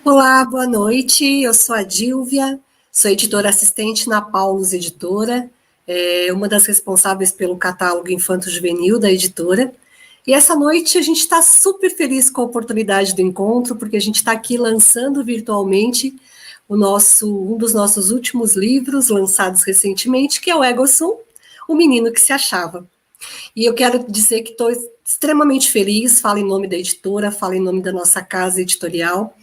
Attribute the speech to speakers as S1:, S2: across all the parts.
S1: Olá, boa noite. Eu sou a Dílvia, sou editora assistente na Paulus Editora, uma das responsáveis pelo catálogo infanto-juvenil da editora. E essa noite a gente está super feliz com a oportunidade do encontro, porque a gente está aqui lançando virtualmente um dos nossos últimos livros, lançados recentemente, que é o Egossum, O Menino que se Achava. E eu quero dizer que estou extremamente feliz, falo em nome da editora, falo em nome da nossa casa editorial,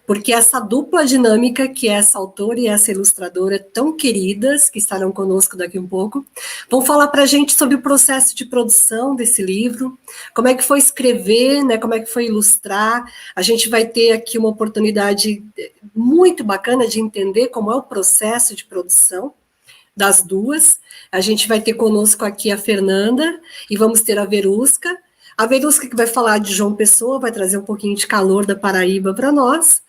S1: porque essa dupla dinâmica, que é essa autora e essa ilustradora tão queridas, que estarão conosco daqui um pouco, vão falar para a gente sobre o processo de produção desse livro, como é que foi escrever, né, como é que foi ilustrar. A gente vai ter aqui uma oportunidade muito bacana de entender como é o processo de produção das duas. A gente vai ter conosco aqui a Fernanda e vamos ter a Verusca. A Verusca que vai falar de João Pessoa, vai trazer um pouquinho de calor da Paraíba para nós.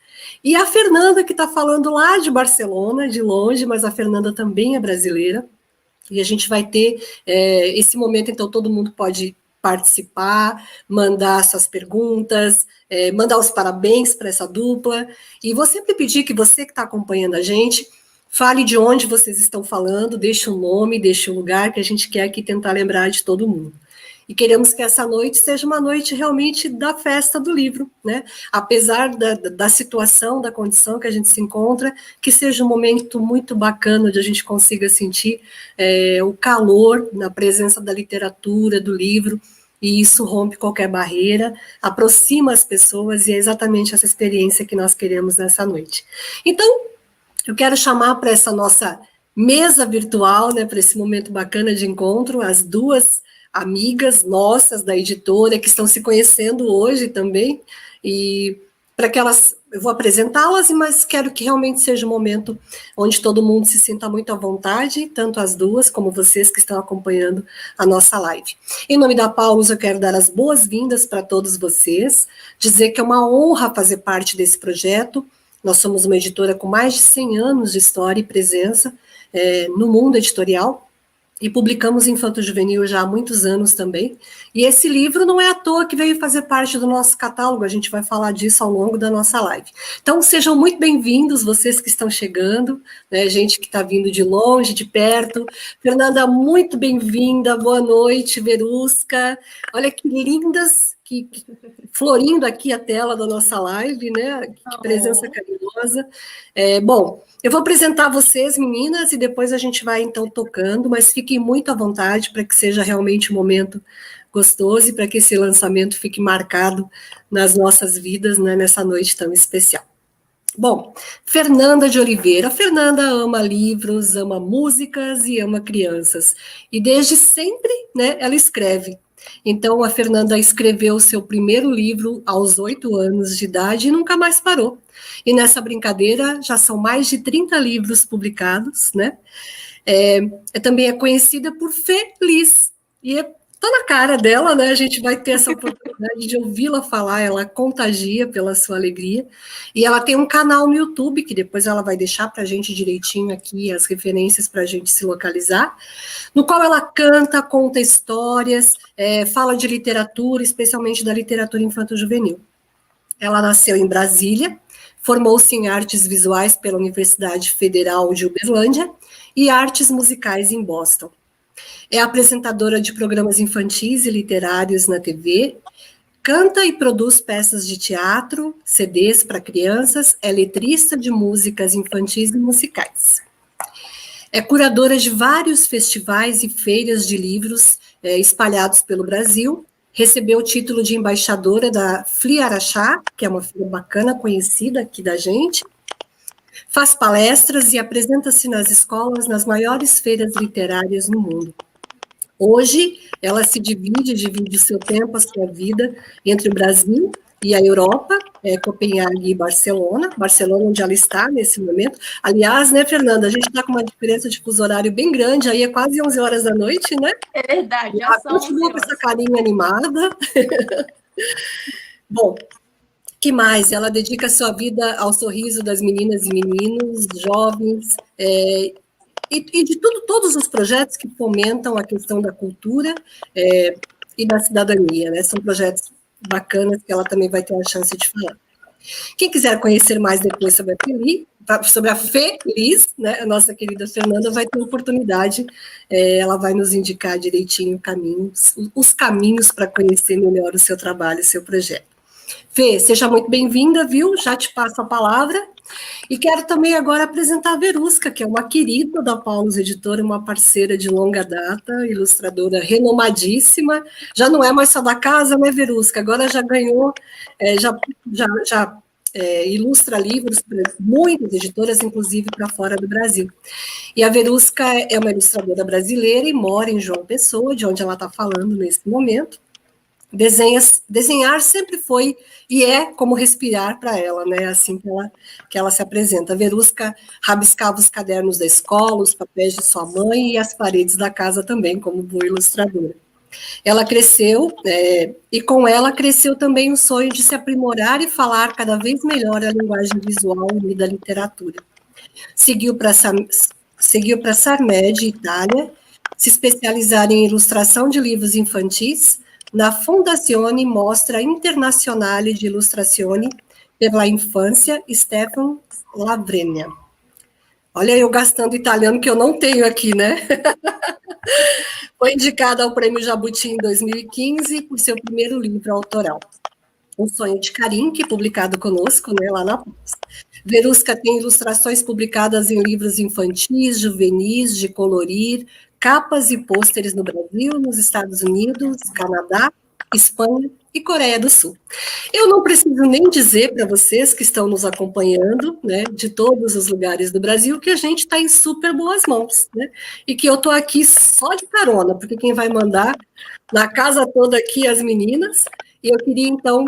S1: E a Fernanda que está falando lá de Barcelona, de longe, mas a Fernanda também é brasileira. E a gente vai ter esse momento, então todo mundo pode participar, mandar suas perguntas, mandar os parabéns para essa dupla. E vou sempre pedir que você que está acompanhando a gente, fale de onde vocês estão falando, deixe o nome, deixe o lugar, que a gente quer aqui tentar lembrar de todo mundo. E queremos que essa noite seja uma noite realmente da festa do livro, né? Apesar da situação, da condição que a gente se encontra, que seja um momento muito bacana, onde a gente consiga sentir o calor na presença da literatura, do livro, e isso rompe qualquer barreira, aproxima as pessoas, e é exatamente essa experiência que nós queremos nessa noite. Então, eu quero chamar para essa nossa mesa virtual, né, para esse momento bacana de encontro, as duas amigas nossas da editora, que estão se conhecendo hoje também, e para que elas, eu vou apresentá-las, mas quero que realmente seja um momento onde todo mundo se sinta muito à vontade, tanto as duas como vocês que estão acompanhando a nossa live. Em nome da Paulus, eu quero dar as boas-vindas para todos vocês, dizer que é uma honra fazer parte desse projeto. Nós somos uma editora com mais de 100 anos de história e presença no mundo editorial, e publicamos infanto-juvenil já há muitos anos também, e esse livro não é à toa que veio fazer parte do nosso catálogo, a gente vai falar disso ao longo da nossa live. Então, sejam muito bem-vindos, vocês que estão chegando, né, gente que está vindo de longe, de perto. Fernanda, muito bem-vinda, boa noite, Verusca, olha que lindas, florindo aqui a tela da nossa live, né, que presença carinhosa. Bom, eu vou apresentar vocês, meninas, e depois a gente vai, então, tocando, mas fiquem muito à vontade para que seja realmente um momento gostoso e para que esse lançamento fique marcado nas nossas vidas, né, nessa noite tão especial. Bom, Fernanda de Oliveira. A Fernanda ama livros, ama músicas e ama crianças. E desde sempre, né, ela escreve. Então, a Fernanda escreveu o seu primeiro livro aos 8 anos de idade e nunca mais parou. E nessa brincadeira já são mais de 30 livros publicados, né? Também é conhecida por Feliz. E tá na cara dela, né? A gente vai ter essa oportunidade de ouvi-la falar, ela contagia pela sua alegria. E ela tem um canal no YouTube, que depois ela vai deixar para a gente direitinho aqui as referências para a gente se localizar, no qual ela canta, conta histórias, fala de literatura, especialmente da literatura infanto-juvenil. Ela nasceu em Brasília, formou-se em artes visuais pela Universidade Federal de Uberlândia e artes musicais em Boston. É apresentadora de programas infantis e literários na TV, canta e produz peças de teatro, CDs para crianças, é letrista de músicas infantis e musicais. É curadora de vários festivais e feiras de livros espalhados pelo Brasil, recebeu o título de embaixadora da FLI Araxá, que é uma feira bacana, conhecida aqui da gente, faz palestras e apresenta-se nas escolas nas maiores feiras literárias no mundo. Hoje, ela divide o seu tempo, a sua vida, entre o Brasil e a Europa, Copenhague e Barcelona, onde ela está nesse momento. Aliás, né, Fernanda, a gente está com uma diferença de fuso horário bem grande, aí é quase 11 horas da noite, né?
S2: É verdade, já são 11 horas.
S1: Continua com essa carinha animada. Bom, que mais? Ela dedica a sua vida ao sorriso das meninas e meninos, jovens, e de todos os projetos que fomentam a questão da cultura e da cidadania, né? São projetos bacanas que ela também vai ter a chance de falar. Quem quiser conhecer mais depois sobre a Feliz, né, a nossa querida Fernanda vai ter oportunidade, ela vai nos indicar direitinho os caminhos para conhecer melhor o seu trabalho, o seu projeto. Fê, seja muito bem-vinda, viu? Já te passo a palavra. E quero também agora apresentar a Verusca, que é uma querida da Paulus Editora, uma parceira de longa data, ilustradora renomadíssima. Já não é mais só da casa, né, Verusca? Agora já ganhou, ilustra livros para muitas editoras, inclusive para fora do Brasil. E a Verusca é uma ilustradora brasileira e mora em João Pessoa, de onde ela está falando nesse momento. Desenhar sempre foi e é como respirar para ela, né? Assim que ela se apresenta. A Verusca rabiscava os cadernos da escola, os papéis de sua mãe e as paredes da casa também, como boa ilustradora. Ela cresceu, e com ela cresceu também o sonho de se aprimorar e falar cada vez melhor a linguagem visual e da literatura. Seguiu para Sarmed, Itália, se especializar em ilustração de livros infantis na Fondazione Mostra Internazionale di Illustrazione per la Infanzia Stefano Lavregna. Olha, eu gastando italiano que eu não tenho aqui, né? Foi indicada ao Prêmio Jabuti em 2015 por seu primeiro livro autoral, Um Sonho de Carinque, publicado conosco, né, lá na PUS. Verusca tem ilustrações publicadas em livros infantis, juvenis, de colorir, capas e pôsteres no Brasil, nos Estados Unidos, Canadá, Espanha e Coreia do Sul. Eu não preciso nem dizer para vocês que estão nos acompanhando, né, de todos os lugares do Brasil, que a gente está em super boas mãos, né, e que eu estou aqui só de carona, porque quem vai mandar na casa toda aqui as meninas. E eu queria, então,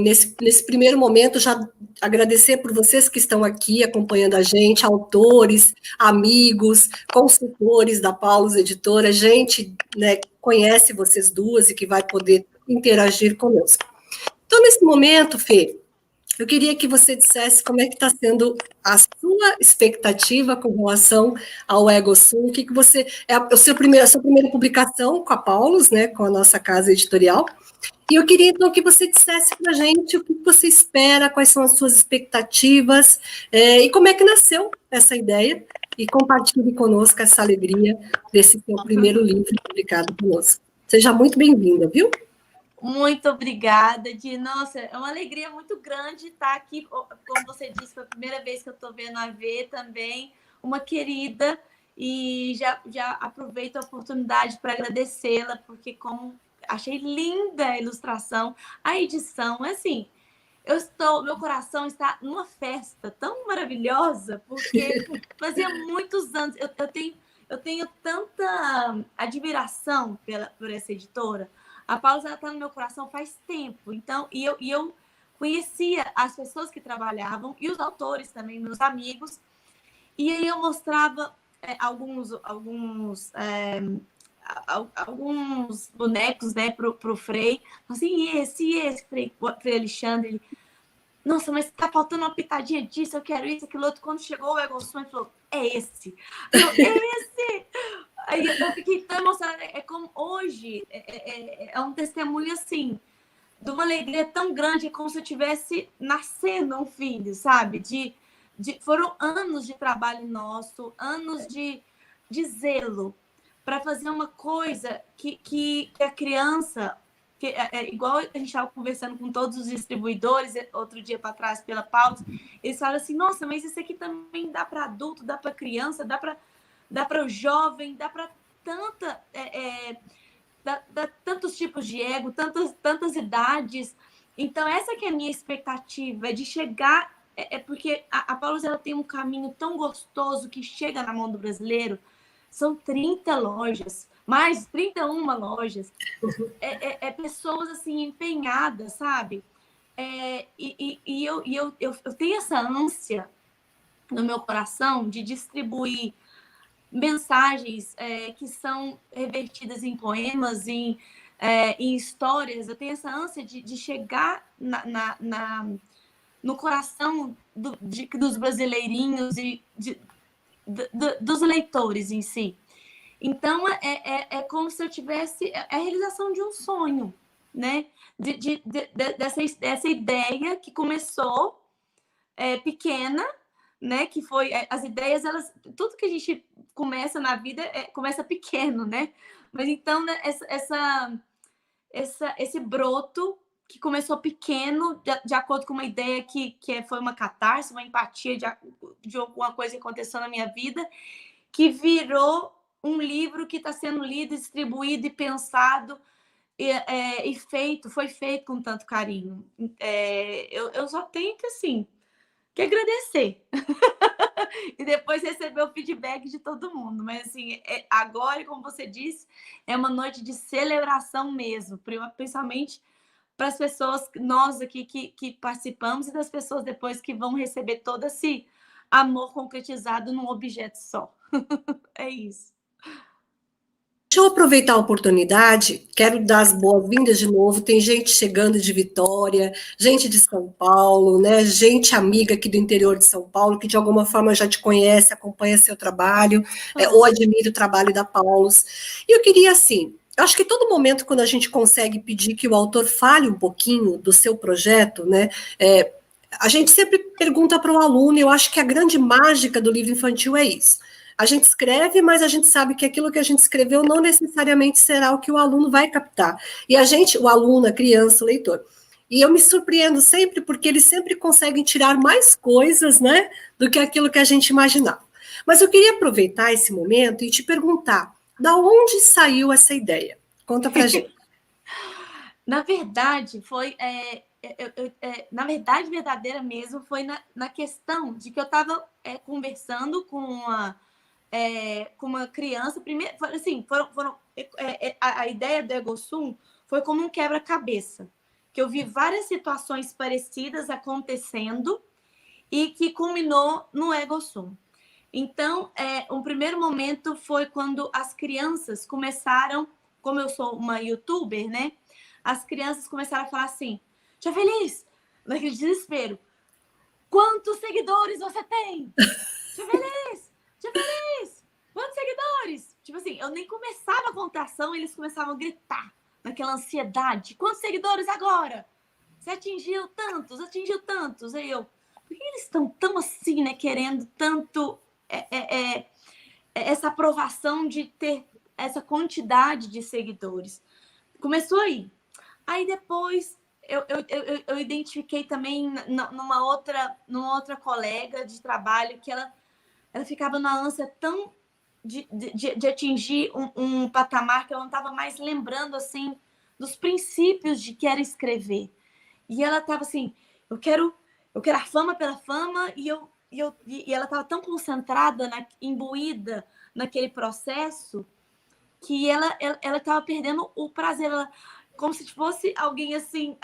S1: nesse primeiro momento, já agradecer por vocês que estão aqui acompanhando a gente, autores, amigos, consultores da Paulus Editora, gente, né, conhece vocês duas e que vai poder interagir conosco. Então, nesse momento, Fê, eu queria que você dissesse como é que está sendo a sua expectativa com relação ao EgoSul, o que você... É a sua primeira publicação com a Paulus, né, com a nossa casa editorial, e eu queria, então, que você dissesse para a gente o que você espera, quais são as suas expectativas, e como é que nasceu essa ideia, e compartilhe conosco essa alegria desse seu primeiro livro publicado conosco. Seja muito bem-vinda, viu?
S2: Muito obrigada, Di. Nossa, é uma alegria muito grande estar aqui. Como você disse, foi a primeira vez que eu estou vendo a Vê também, uma querida, e já aproveito a oportunidade para agradecê-la, porque como achei linda a ilustração, a edição, assim, meu coração está numa festa tão maravilhosa, porque fazia muitos anos, eu tenho tanta admiração por essa editora. A Paulus está no meu coração faz tempo, então, e eu conhecia as pessoas que trabalhavam e os autores também, meus amigos, e aí eu mostrava alguns bonecos, né, pro Frei, assim, esse, Frei Alexandre, ele, nossa, mas tá faltando uma pitadinha disso, eu quero isso, aquilo outro. Quando chegou o EgoSul, ele falou, é esse. É esse! Aí eu fiquei tão emocionada. É como hoje, é um testemunho, assim, de uma alegria tão grande, é como se eu tivesse nascendo um filho, sabe? Foram anos de trabalho nosso, anos de zelo, para fazer uma coisa que a criança... igual a gente estava conversando com todos os distribuidores outro dia para trás pela Paulus, eles falaram assim, nossa, mas isso aqui também dá para adulto, dá para criança, dá para o jovem, dá para tantos tipos de ego, tantas idades. Então essa que é a minha expectativa, é de chegar, porque a Paulus ela tem um caminho tão gostoso que chega na mão do brasileiro. São 30 lojas, mais 31 lojas, pessoas assim empenhadas, sabe? Eu tenho essa ânsia no meu coração de distribuir mensagens que são revertidas em poemas, em histórias. Eu tenho essa ânsia de chegar no coração dos brasileirinhos e dos leitores em si. Então, é como se eu tivesse... É a realização de um sonho. né? Dessa ideia que começou pequena, né? Que foi as ideias, elas, tudo que a gente começa na vida começa pequeno, né? Mas então, né, esse broto que começou pequeno, de acordo com uma ideia que foi uma catarse, uma empatia de alguma coisa que aconteceu na minha vida, que virou um livro que está sendo lido, distribuído e pensado e foi feito com tanto carinho. Eu só tenho que, assim, que agradecer. E depois receber o feedback de todo mundo. Mas, assim, agora, como você disse, é uma noite de celebração mesmo, principalmente para as pessoas, nós aqui que participamos, e das pessoas depois que vão receber todo esse amor concretizado num objeto só. É isso.
S1: Deixa eu aproveitar a oportunidade, quero dar as boas-vindas de novo. Tem gente chegando de Vitória, gente de São Paulo, né? Gente amiga aqui do interior de São Paulo, que de alguma forma já te conhece, acompanha seu trabalho, ou admira o trabalho da Paulus. E eu queria, assim, acho que todo momento, quando a gente consegue pedir que o autor fale um pouquinho do seu projeto, né? A gente sempre pergunta para o aluno, e eu acho que a grande mágica do livro infantil é isso. A gente escreve, mas a gente sabe que aquilo que a gente escreveu não necessariamente será o que o aluno vai captar. E a gente, o aluno, a criança, o leitor. E eu me surpreendo sempre, porque eles sempre conseguem tirar mais coisas, né, do que aquilo que a gente imaginava. Mas eu queria aproveitar esse momento e te perguntar, da onde saiu essa ideia? Conta pra gente.
S2: Na verdade, foi... na verdade, verdadeira mesmo, foi na questão de que eu estava conversando com uma criança. Primeiro, assim, a ideia do EgoSum foi como um quebra-cabeça, que eu vi várias situações parecidas acontecendo e que culminou no EgoSum. Então, um primeiro momento foi quando as crianças começaram, como eu sou uma youtuber, né? As crianças começaram a falar assim: Tia Feliz, naquele desespero, quantos seguidores você tem? Tia Feliz, quantos seguidores? Tipo assim, eu nem começava a contação, eles começavam a gritar, naquela ansiedade: quantos seguidores agora? Você atingiu tantos. Aí eu, por que eles estão tão assim, né, querendo tanto essa aprovação de ter essa quantidade de seguidores? Começou aí. Aí depois eu identifiquei também numa outra colega de trabalho que ela ficava na ânsia tão de atingir um patamar que ela não estava mais lembrando, assim, dos princípios de que era escrever. E ela estava assim, eu quero a fama pela fama, e ela estava tão concentrada, imbuída naquele processo, que ela estava perdendo o prazer. Ela, como se fosse alguém assim,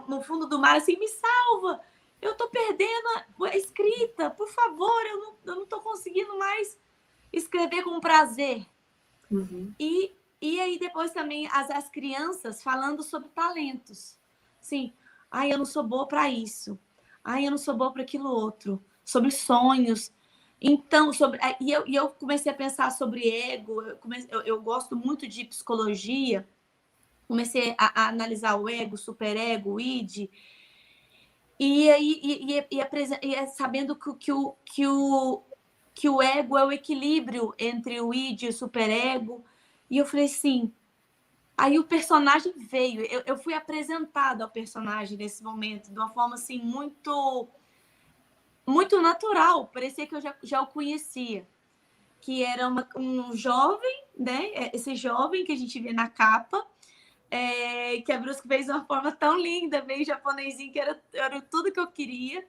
S2: no fundo do mar, assim: me salva, eu estou perdendo a escrita, por favor, eu não estou conseguindo mais escrever com prazer.
S1: Uhum.
S2: E aí depois também as crianças falando sobre talentos. Assim, eu não sou boa para isso. Eu não sou boa para aquilo outro. Sobre sonhos. Então, eu comecei a pensar sobre ego. Eu gosto muito de psicologia. Comecei a analisar o ego, superego, o id. E aí sabendo que o ego é o equilíbrio entre o id e o superego. E eu falei assim... Aí o personagem veio, eu fui apresentada ao personagem nesse momento, de uma forma assim muito, muito natural, parecia que eu já o conhecia, que era um jovem, né? Esse jovem que a gente vê na capa, que a Brusque fez de uma forma tão linda, meio japonesinho, que era tudo que eu queria,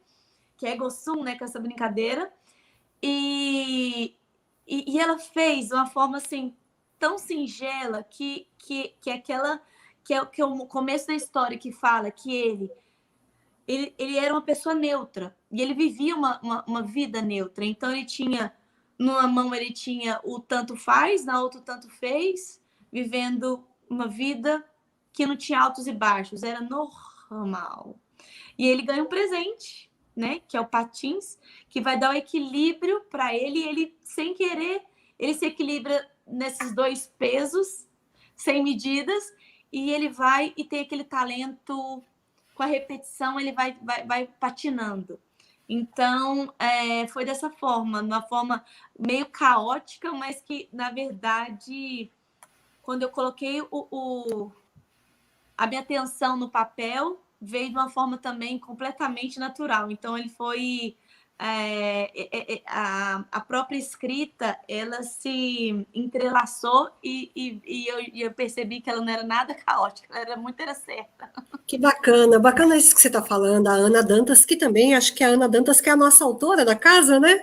S2: que é EgoSum, né? Com essa brincadeira. E ela fez de uma forma assim tão singela que é o começo da história, que fala que ele era uma pessoa neutra e ele vivia uma vida neutra. Então ele tinha, numa mão ele tinha o tanto faz, na outra o tanto fez, vivendo uma vida que não tinha altos e baixos, era normal. E ele ganha um presente, né, que é o patins, que vai dar o equilíbrio para ele, e ele, sem querer, ele se equilibra nesses dois pesos, sem medidas, e ele vai e tem aquele talento, com a repetição, ele vai patinando. Então, foi dessa forma, uma forma meio caótica, mas que, na verdade, quando eu coloquei a minha atenção no papel, veio de uma forma também completamente natural. Então, ele foi... a própria escrita, ela se entrelaçou e eu percebi que ela não era nada caótica, ela era certa.
S1: Que bacana, bacana isso que você está falando, a Ana Dantas, que também, acho que a Ana Dantas, que é a nossa autora da casa, né?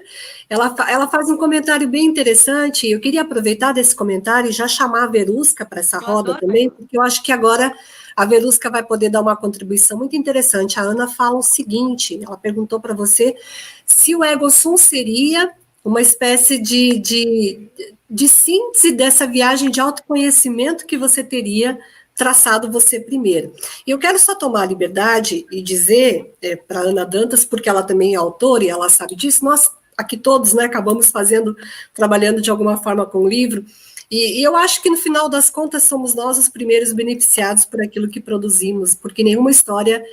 S1: Ela faz um comentário bem interessante, eu queria aproveitar desse comentário e já chamar a Verusca para essa roda também, porque eu acho que agora a Verusca vai poder dar uma contribuição muito interessante. A Ana fala o seguinte, ela perguntou para você se o Ego Sum seria uma espécie de síntese dessa viagem de autoconhecimento que você teria traçado você primeiro. E eu quero só tomar a liberdade e dizer para a Ana Dantas, porque ela também é autora e ela sabe disso, nós aqui todos, né, acabamos trabalhando de alguma forma com o livro, e eu acho que no final das contas somos nós os primeiros beneficiados por aquilo que produzimos, porque nenhuma história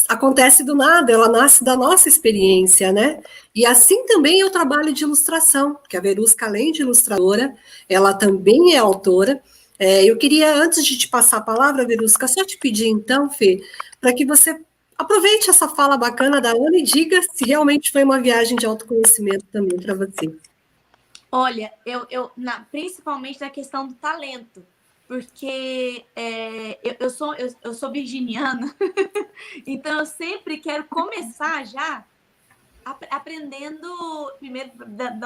S1: acontece do nada, ela nasce da nossa experiência, né? E assim também é o trabalho de ilustração, porque a Verusca, além de ilustradora, ela também é autora. Eu queria, antes de te passar a palavra, Verusca, só te pedir então, Fê, para que você aproveite essa fala bacana da Ana e diga se realmente foi uma viagem de autoconhecimento também para você.
S2: Olha, principalmente na questão do talento, porque eu sou virginiana, então eu sempre quero começar já aprendendo, primeiro,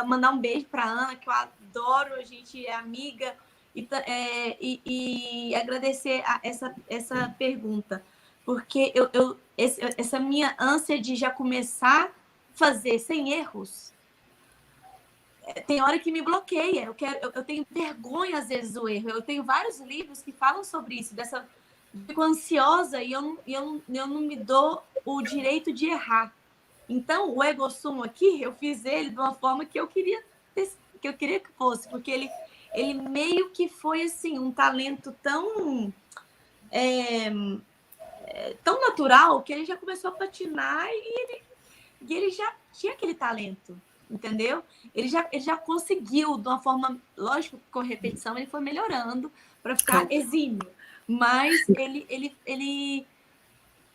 S2: mandar um beijo para a Ana, que eu adoro, a gente é amiga, e agradecer essa pergunta, porque essa minha ânsia de já começar a fazer sem erros, tem hora que me bloqueia. Eu tenho vergonha, às vezes, do erro. Eu tenho vários livros que falam sobre isso, fico ansiosa e eu não me dou o direito de errar. Então, o Ego Sum aqui, eu fiz ele de uma forma que eu queria que fosse, porque ele meio que foi assim, um talento tão tão natural que ele já começou a patinar e ele já tinha aquele talento, entendeu? Ele já conseguiu, de uma forma, lógico, com repetição, ele foi melhorando para ficar exímio, mas ele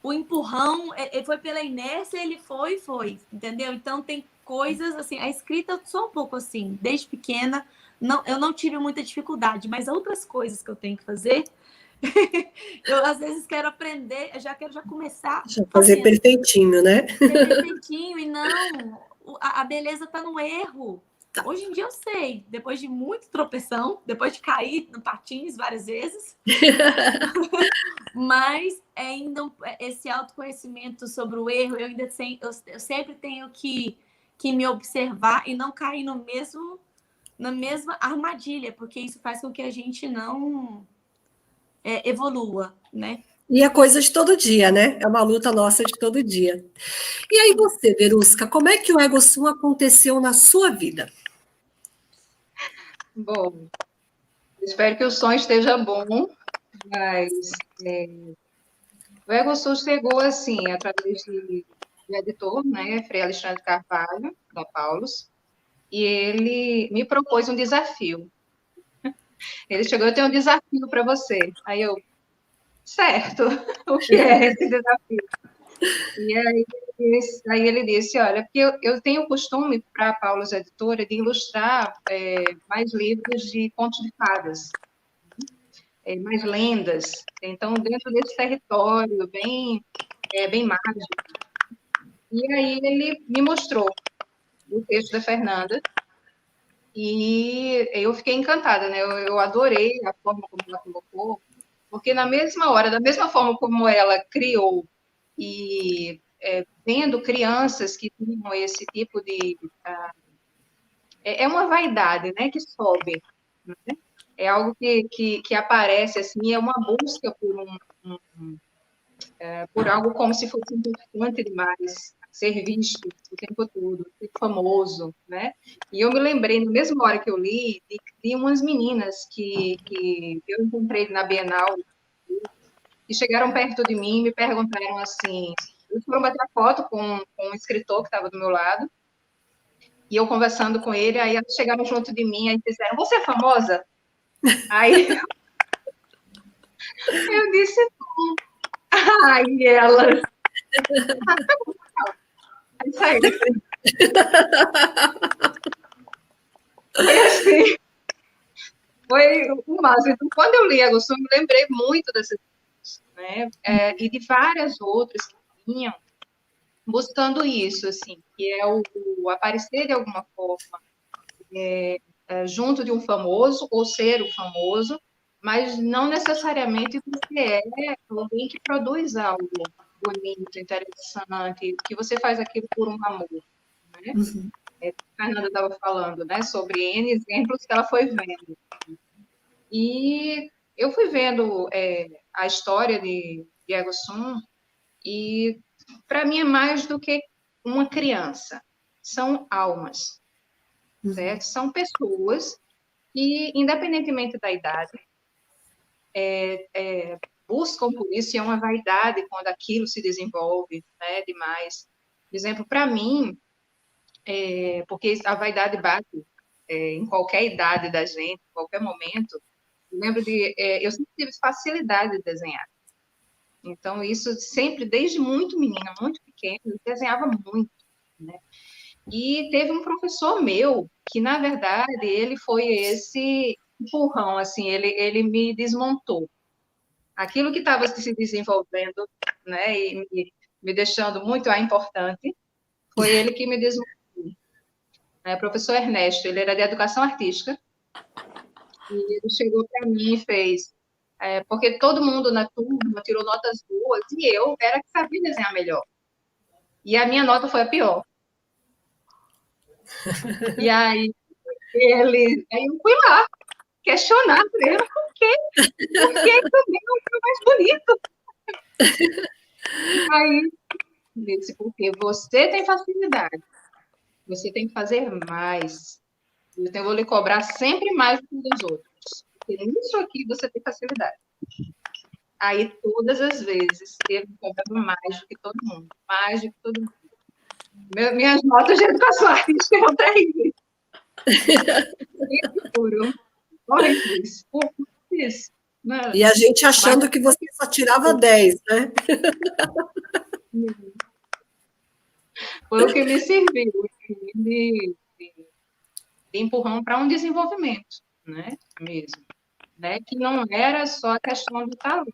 S2: o empurrão, ele foi pela inércia, ele foi, entendeu? Então tem coisas assim, a escrita eu sou um pouco assim, desde pequena, eu não tive muita dificuldade, mas outras coisas que eu tenho que fazer, eu às vezes quero aprender, eu já quero começar
S1: fazer perfeitinho, né?
S2: Perfeitinho, e não, a beleza está no erro. Tá. Hoje em dia eu sei, depois de muita tropeção, depois de cair no patins várias vezes, mas ainda esse autoconhecimento sobre o erro, eu sempre tenho que me observar e não cair na mesma armadilha, porque isso faz com que a gente não evolua, né?
S1: E é coisa de todo dia, né? É uma luta nossa de todo dia. E aí você, Verusca, como é que o Ego Sum aconteceu na sua vida?
S3: Bom, espero que o som esteja bom, mas o Ego Sum chegou assim, através de editor, né, Frei Alexandre Carvalho, da Paulus, e ele me propôs um desafio. Ele chegou, eu tenho um desafio para você. Aí eu, certo, o que é esse desafio? E aí ele disse, olha, porque eu tenho o costume, para a Paulus Editora, de ilustrar mais livros de contos de fadas, mais lendas. Então, dentro desse território bem mágico. E aí ele me mostrou o texto da Fernanda, e eu fiquei encantada, né? Eu adorei a forma como ela colocou, porque na mesma hora, da mesma forma como ela criou, e vendo crianças que tinham esse tipo de... é uma vaidade, né, que sobe, né? É algo que aparece, assim, é uma busca por algo como se fosse importante demais, ser visto o tempo todo, ser famoso, né? E eu me lembrei, na mesma hora que eu li, de umas meninas que eu encontrei na Bienal e chegaram perto de mim e me perguntaram assim, eles foram bater a foto com um escritor que estava do meu lado, e eu conversando com ele, aí eles chegaram junto de mim, aí disseram, você é famosa? Aí eu disse, aí elas... Aí saiu. Foi assim, foi o máximo. Então, quando eu li Agostinho, eu me lembrei muito dessas coisas, né? E de várias outras que vinham buscando isso, assim, que é o aparecer de alguma forma junto de um famoso, ou ser o famoso, mas não necessariamente você é alguém que produz algo bonito, interessante, que você faz aquilo por um amor, né?
S1: Uhum.
S3: A Fernanda estava falando, né, sobre N exemplos que ela foi vendo. E eu fui vendo a história de Diego Sun, e para mim é mais do que uma criança, são almas, certo? São pessoas que, independentemente da idade, buscam por isso, e é uma vaidade quando aquilo se desenvolve, né, demais. Por exemplo, para mim, porque a vaidade bate em qualquer idade da gente, em qualquer momento. Eu lembro eu sempre tive facilidade de desenhar. Então, isso sempre, desde muito menina, muito pequena, eu desenhava muito, né? E teve um professor meu que, na verdade, ele foi esse empurrão, assim, ele me desmontou. Aquilo que estava se desenvolvendo, né, e me deixando muito importante, foi ele que me desmontou. O professor Ernesto, ele era de educação artística, e ele chegou para mim e fez, porque todo mundo na turma tirou notas boas, e eu era que sabia desenhar melhor. E a minha nota foi a pior. E aí eu fui lá questionar para ele por quê? Por que também não foi mais bonito? Aí ele disse, porque você tem facilidade, você tem que fazer mais. Então, eu vou lhe cobrar sempre mais do que os outros. Porque nisso aqui você tem facilidade. Aí, todas as vezes, ele me cobrava mais do que todo mundo. Mais do que todo mundo. Minhas notas de educação artística eram terríveis. Puro. Horríveis. Isso.
S1: E a gente achando que você só tirava 10, né?
S3: Foi o que me serviu de empurrão para um desenvolvimento, né? Mesmo. Né? Que não era só a questão do talento,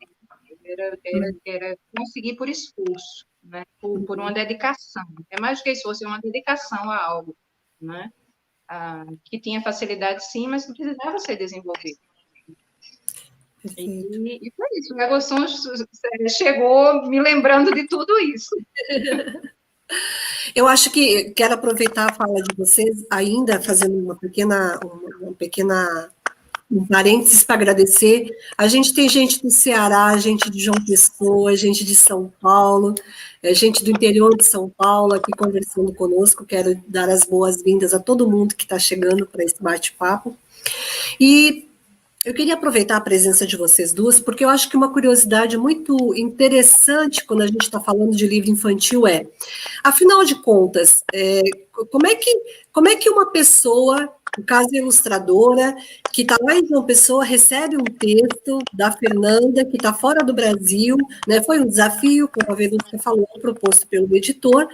S3: era conseguir por esforço, né? Por uma dedicação. É mais do que isso, fosse uma dedicação a algo, né? Que tinha facilidade, sim, mas que precisava ser desenvolvido. E foi isso. O Agostinho chegou me lembrando de tudo isso.
S1: Eu acho que quero aproveitar a fala de vocês, ainda fazendo uma pequena um parênteses para agradecer. A gente tem gente do Ceará, gente de João Pessoa, gente de São Paulo, gente do interior de São Paulo aqui conversando conosco. Quero dar as boas-vindas a todo mundo que está chegando para esse bate-papo. E eu queria aproveitar a presença de vocês duas, porque eu acho que uma curiosidade muito interessante quando a gente está falando de livro infantil afinal de contas, como é que uma pessoa, no caso a ilustradora, que está lá em João Pessoa, recebe um texto da Fernanda, que está fora do Brasil, né? Foi um desafio, como a Verônica falou, proposto pelo editor.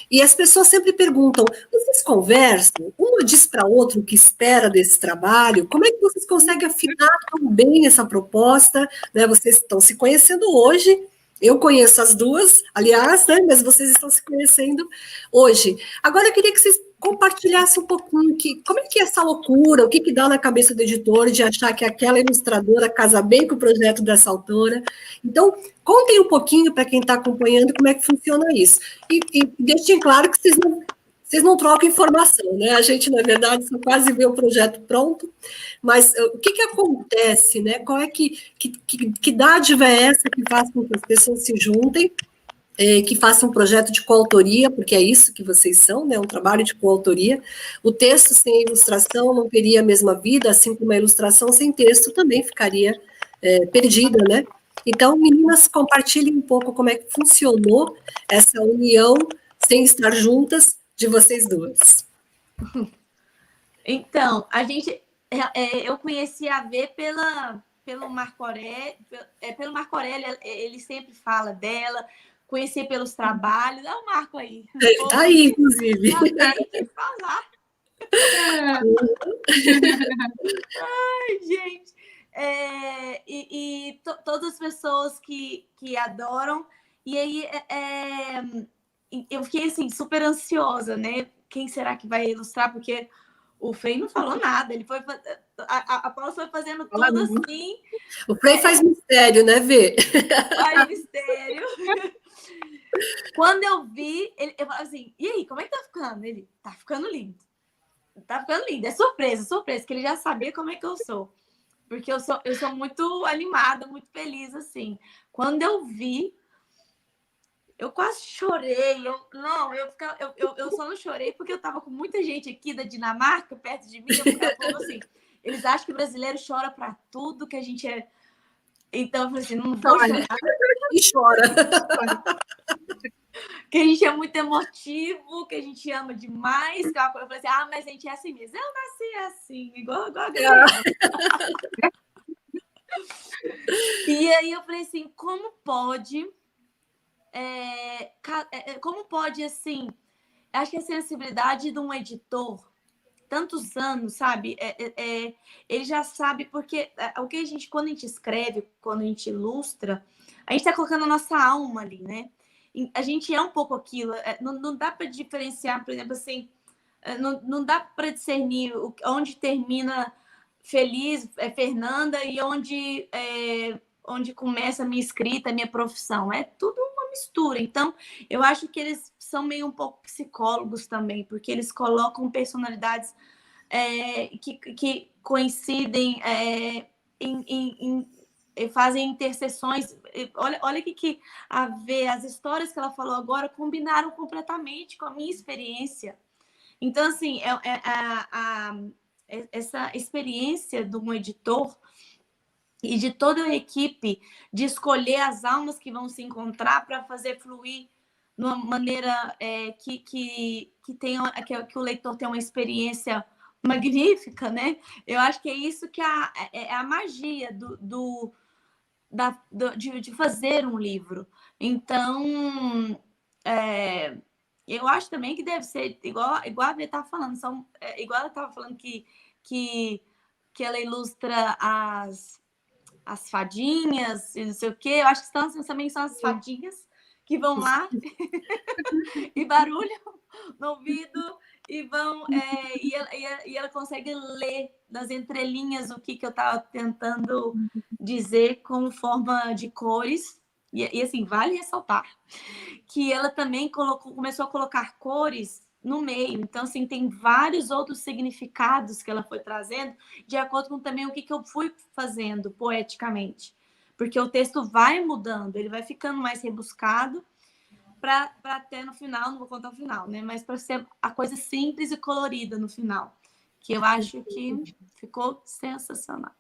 S1: E as pessoas sempre perguntam, vocês conversam? Uma diz para a outra o que espera desse trabalho? Como é que vocês conseguem afinar tão bem essa proposta? Né? Vocês estão se conhecendo hoje, eu conheço as duas, aliás, né? Mas vocês estão se conhecendo hoje. Agora eu queria que vocês compartilhassem um pouquinho como é que é essa loucura, o que dá na cabeça do editor de achar que aquela ilustradora casa bem com o projeto dessa autora. Então, contem um pouquinho para quem está acompanhando como é que funciona isso. E deixem claro que vocês não trocam informação, né? A gente, na verdade, só quase vê o projeto pronto, mas o que acontece, né? Qual é que dádiva é essa que faz com que as pessoas se juntem, que façam um projeto de coautoria, porque é isso que vocês são, né? Um trabalho de coautoria. O texto sem ilustração não teria a mesma vida, assim como a ilustração sem texto também ficaria perdida, né? Então, meninas, compartilhem um pouco como é que funcionou essa união, sem estar juntas, de vocês duas.
S2: Então, eu conheci a V pelo Marco Aurélio, pelo Marco Aurélio, ele sempre fala dela, conheci pelos trabalhos, olha o Marco aí.
S1: Tá aí, inclusive.
S2: Acabei de falar. Ai, gente. Todas as pessoas que adoram. E aí, eu fiquei assim, super ansiosa, né? Quem será que vai ilustrar? Porque o Frei não falou nada. Ele foi. A Paula foi fazendo tudo assim.
S1: O Frei faz mistério, né, Vê?
S2: Faz mistério. Quando eu vi, eu falei assim: e aí, como é que tá ficando? Ele tá ficando lindo. Tá ficando lindo. É surpresa, que ele já sabia como é que eu sou. Porque eu sou muito animada, muito feliz, assim. Quando eu vi, eu quase chorei. Eu só não chorei porque eu tava com muita gente aqui da Dinamarca, perto de mim. Eu falava assim, eles acham que o brasileiro chora para tudo, que a gente é... Então, eu falei assim, não vou chorar.
S1: E chora.
S2: Que a gente é muito emotivo, que a gente ama demais. Eu falei assim, mas a gente é assim mesmo. Eu nasci assim, igual a Gabriela. E aí eu falei assim, como pode, assim, acho que a sensibilidade de um editor, tantos anos, sabe, ele já sabe, porque o que quando a gente escreve, quando a gente ilustra, a gente está colocando a nossa alma ali, né? E a gente é um pouco aquilo, não dá para diferenciar, por exemplo, assim, não dá para discernir onde termina Feliz, Fernanda, e onde começa a minha escrita, a minha profissão. É tudo uma mistura. Então, eu acho que eles são meio um pouco psicólogos também, porque eles colocam personalidades que coincidem, fazem interseções. Olha que a ver, as histórias que ela falou agora combinaram completamente com a minha experiência. Então, assim, essa experiência de um editor e de toda a equipe de escolher as almas que vão se encontrar para fazer fluir de uma maneira que o leitor tenha uma experiência magnífica, né? Eu acho que é isso que é a magia de fazer um livro. Então, eu acho também que deve ser igual a Bia estava falando, igual ela estava falando que ela ilustra as fadinhas e não sei o quê. Eu acho que também são as fadinhas que vão lá e barulham no ouvido e vão e ela consegue ler das entrelinhas o que eu estava tentando dizer com forma de cores. E assim, vale ressaltar que ela também começou a colocar cores no meio. Então, assim, tem vários outros significados que ela foi trazendo, de acordo com também o que eu fui fazendo poeticamente. Porque o texto vai mudando, ele vai ficando mais rebuscado para até no final, não vou contar o final, né? Mas para ser a coisa simples e colorida no final. Que eu acho que ficou sensacional.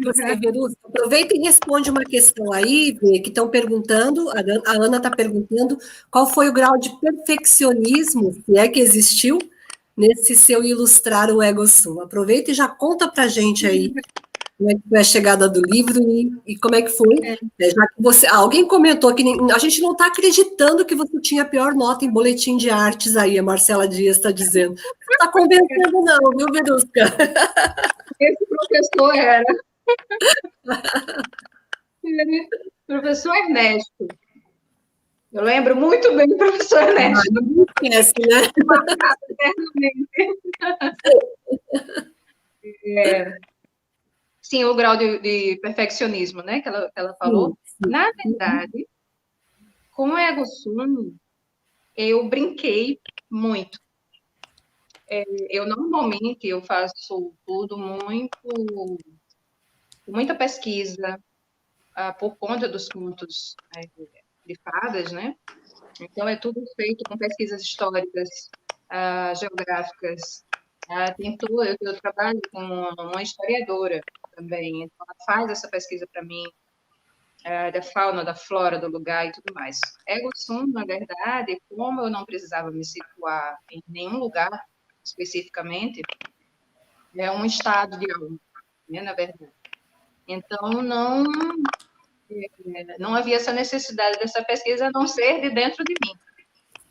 S1: Você, Verusca, aproveita e responde uma questão aí, Vê, que estão perguntando, a Ana está perguntando, qual foi o grau de perfeccionismo, se é que existiu, nesse seu ilustrar o Ego Sum. Aproveita e já conta para a gente aí como é que foi a chegada do livro e como é que foi. Já que alguém comentou que a gente não está acreditando que você tinha a pior nota em boletim de artes aí, a Marcela Dias está dizendo. Não está convencendo não, viu, Verusca?
S3: Esse professor era professor Ernesto. Eu lembro muito bem do professor Ernesto.
S1: Não esquece, né?
S3: Marcado eternamente. Sim, o grau de perfeccionismo, né, que ela falou. Sim. Na verdade, com o Ego Sum, eu brinquei muito. Eu normalmente faço tudo com muita pesquisa, por conta dos contos de fadas, né? Então, é tudo feito com pesquisas históricas, geográficas. Eu trabalho com uma historiadora também. Então, ela faz essa pesquisa para mim, da fauna, da flora do lugar e tudo mais. Ego Sum, na verdade, como eu não precisava me situar em nenhum lugar especificamente, é um estado de alma, né, na verdade. Então, não havia essa necessidade dessa pesquisa a não ser de dentro de mim,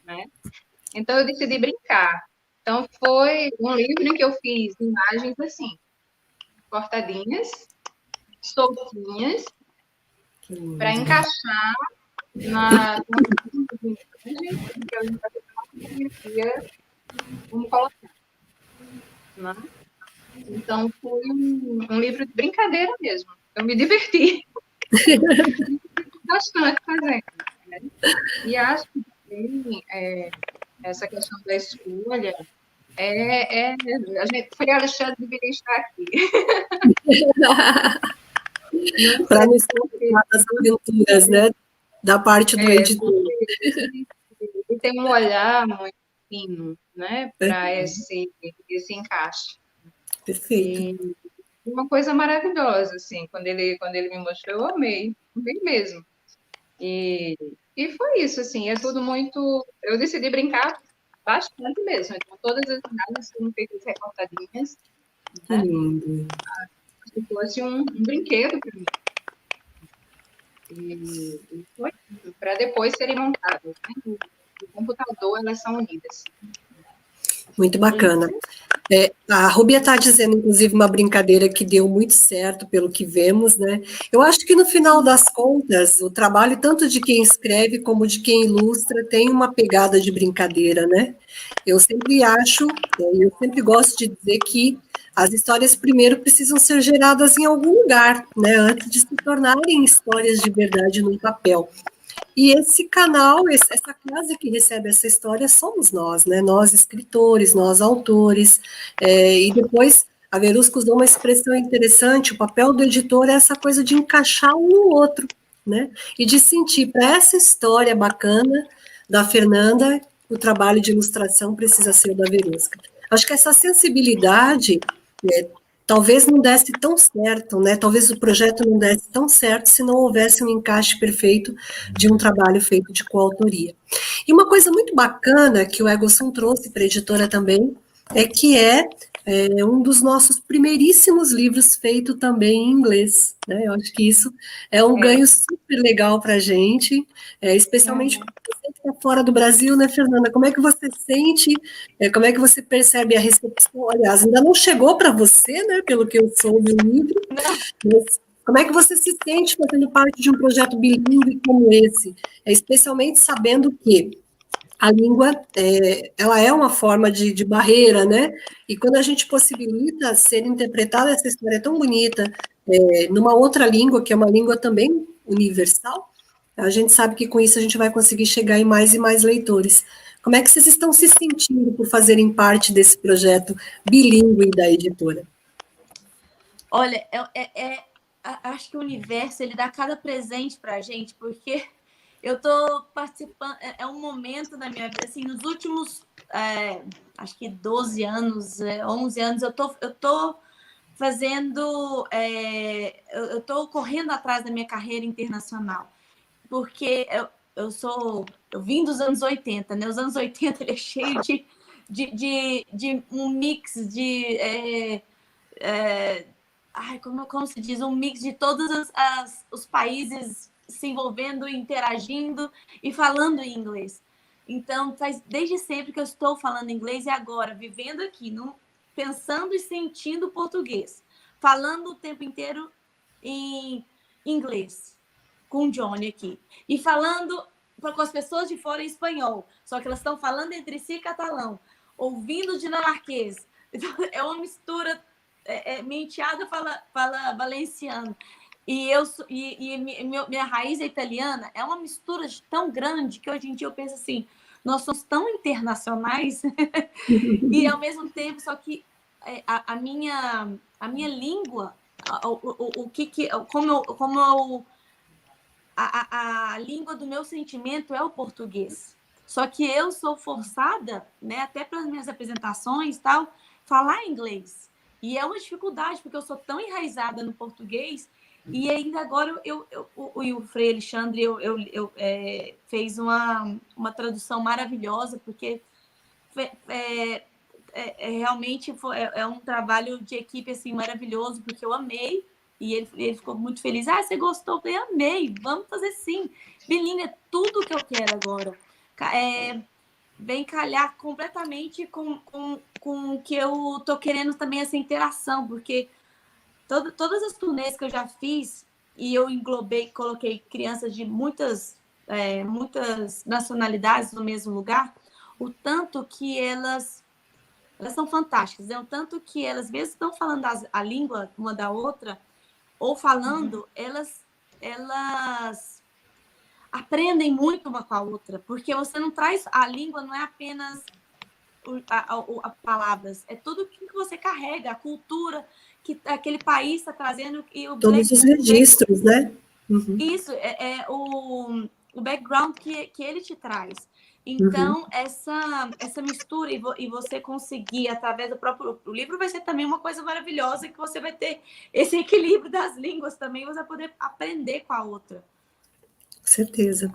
S3: né? Então, eu decidi brincar. Então, foi um livro em que eu fiz imagens assim, cortadinhas, soltinhas, para encaixar na imagem que eu queria como colocar, né? Então, foi um livro de brincadeira mesmo. Eu me diverti bastante fazendo, né? E acho que também, essa questão da escolha a gente, foi Alexandre deveria estar aqui.
S1: Para nos contar das aventuras, né? Da parte do editor.
S3: Ele tem um olhar muito fino, né? Para esse encaixe.
S1: Perfeito.
S3: E uma coisa maravilhosa, assim, quando ele me mostrou, eu amei mesmo. E foi isso, assim, é tudo muito. Eu decidi brincar bastante mesmo. Então, todas as imagens foram feitas recortadinhas,
S1: Que
S3: né?
S1: lindo.
S3: Se fosse um brinquedo para mim. E foi para depois serem montadas, né? No computador, elas são unidas.
S1: Muito bacana. A Rubia está dizendo, inclusive, uma brincadeira que deu muito certo, pelo que vemos, né? Eu acho que, no final das contas, o trabalho tanto de quem escreve como de quem ilustra tem uma pegada de brincadeira, né? Eu sempre acho, eu sempre gosto de dizer que as histórias primeiro precisam ser geradas em algum lugar, né? Antes de se tornarem histórias de verdade no papel. E esse canal, essa casa que recebe essa história somos nós, né? Nós escritores, nós autores, e depois a Verusca usou uma expressão interessante, o papel do editor é essa coisa de encaixar um no outro, né? E de sentir para essa história bacana da Fernanda, o trabalho de ilustração precisa ser o da Verusca. Acho que essa sensibilidade talvez não desse tão certo, né? Talvez o projeto não desse tão certo se não houvesse um encaixe perfeito de um trabalho feito de coautoria. E uma coisa muito bacana que o Egoson trouxe para a editora também é que um dos nossos primeiríssimos livros feito também em inglês, né? Eu acho que isso é um ganho super legal para a gente, especialmente porque você que está fora do Brasil, né, Fernanda? Como é que você sente, como é que você percebe a recepção? Aliás, ainda não chegou para você, né, pelo que eu soube o livro, mas como é que você se sente fazendo parte de um projeto bilíngue como esse? Especialmente sabendo que a língua, ela é uma forma de barreira, né? E quando a gente possibilita ser interpretada essa história tão bonita, numa outra língua, que é uma língua também universal, a gente sabe que com isso a gente vai conseguir chegar em mais e mais leitores. Como é que vocês estão se sentindo por fazerem parte desse projeto bilíngue da editora?
S2: Olha, acho que o universo ele dá cada presente para a gente, porque eu estou participando, é um momento da minha vida, assim, nos últimos, acho que 12 anos, 11 anos, eu tô fazendo, eu tô correndo atrás da minha carreira internacional, porque eu vim dos anos 80, né? Os anos 80 ele é cheio de um mix de como se diz, um mix de todos os países se envolvendo, interagindo e falando em inglês. Então, faz desde sempre que eu estou falando inglês e agora, vivendo aqui, pensando e sentindo português, falando o tempo inteiro em inglês, com o Johnny aqui, e falando com as pessoas de fora em espanhol, só que elas estão falando entre si catalão, ouvindo dinamarquês. Então, é uma mistura. Minha enteada fala valenciano. Minha raiz é italiana, é uma mistura tão grande que hoje em dia eu penso assim, nós somos tão internacionais e ao mesmo tempo, só que a minha língua, a língua do meu sentimento é o português. Só que eu sou forçada, né, até para as minhas apresentações tal, falar inglês. E é uma dificuldade, porque eu sou tão enraizada no português, e ainda agora o Frei Alexandre fez uma tradução maravilhosa, porque realmente é um trabalho de equipe assim, maravilhoso, porque eu amei, e ele ficou muito feliz. Ah, você gostou? Eu falei, amei, vamos fazer sim. Bilíngue é tudo que eu quero agora. Vem calhar completamente com o que eu tô querendo também, essa interação, porque todas as turnês que eu já fiz, e eu coloquei crianças de muitas nacionalidades no mesmo lugar, o tanto que elas são fantásticas, o tanto que elas, mesmo estão falando a língua uma da outra, ou falando, elas aprendem muito uma com a outra, porque você não traz, a língua não é apenas palavras, é tudo que você carrega, a cultura que aquele país está trazendo, e
S1: todos os registros, né?
S2: Uhum. Isso, o background que ele te traz. Então, essa mistura, e você conseguir, através do próprio... O livro vai ser também uma coisa maravilhosa, que você vai ter esse equilíbrio das línguas também, você vai poder aprender com a outra.
S1: Com certeza.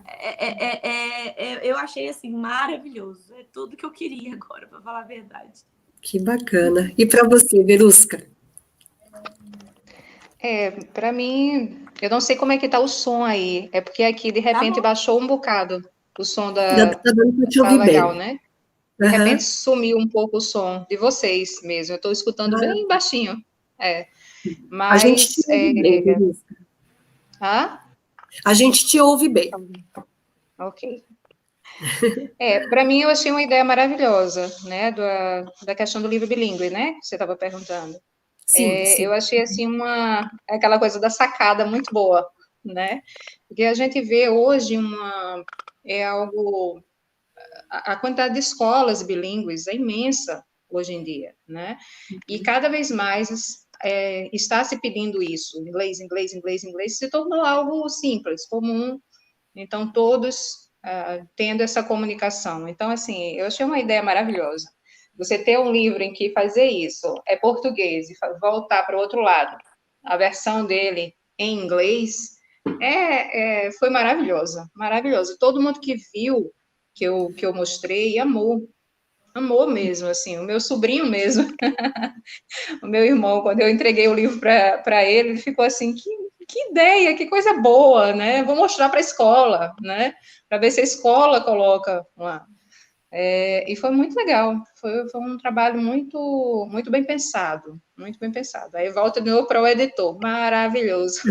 S2: Eu achei, assim, maravilhoso. É tudo que eu queria agora, para falar a verdade.
S1: Que bacana. E para você, Verusca?
S3: Para mim, eu não sei como é que tá o som aí. É porque aqui, de repente, baixou um bocado o som da...
S1: Tá dando para te
S3: Tá
S1: ouvir
S3: legal,
S1: bem.
S3: né? De repente, sumiu um pouco o som de vocês mesmo. Eu estou escutando bem baixinho. Mas...
S1: A gente te ouve bem, Verusca. A gente te ouve bem.
S3: Ok. Para mim, eu achei uma ideia maravilhosa, né? Da questão do livro bilíngue, né? Que você estava perguntando.
S1: Sim, sim.
S3: Eu achei, assim, aquela coisa da sacada muito boa, né? Porque a gente vê hoje a quantidade de escolas bilíngues é imensa hoje em dia, né? E cada vez mais está se pedindo isso, inglês, inglês, inglês, inglês, se tornou algo simples, comum, então todos tendo essa comunicação. Então, assim, eu achei uma ideia maravilhosa. Você ter um livro em que fazer isso é português e voltar para o outro lado, a versão dele em inglês, foi maravilhosa, maravilhosa. Todo mundo que viu que eu mostrei amou mesmo, assim, o meu sobrinho mesmo, o meu irmão, quando eu entreguei o livro para ele ficou assim, que ideia, que coisa boa, né? Vou mostrar para a escola, né? Para ver se a escola coloca lá. E foi muito legal, foi um trabalho muito, muito bem pensado, muito bem pensado. Aí volta de novo para o editor, maravilhoso.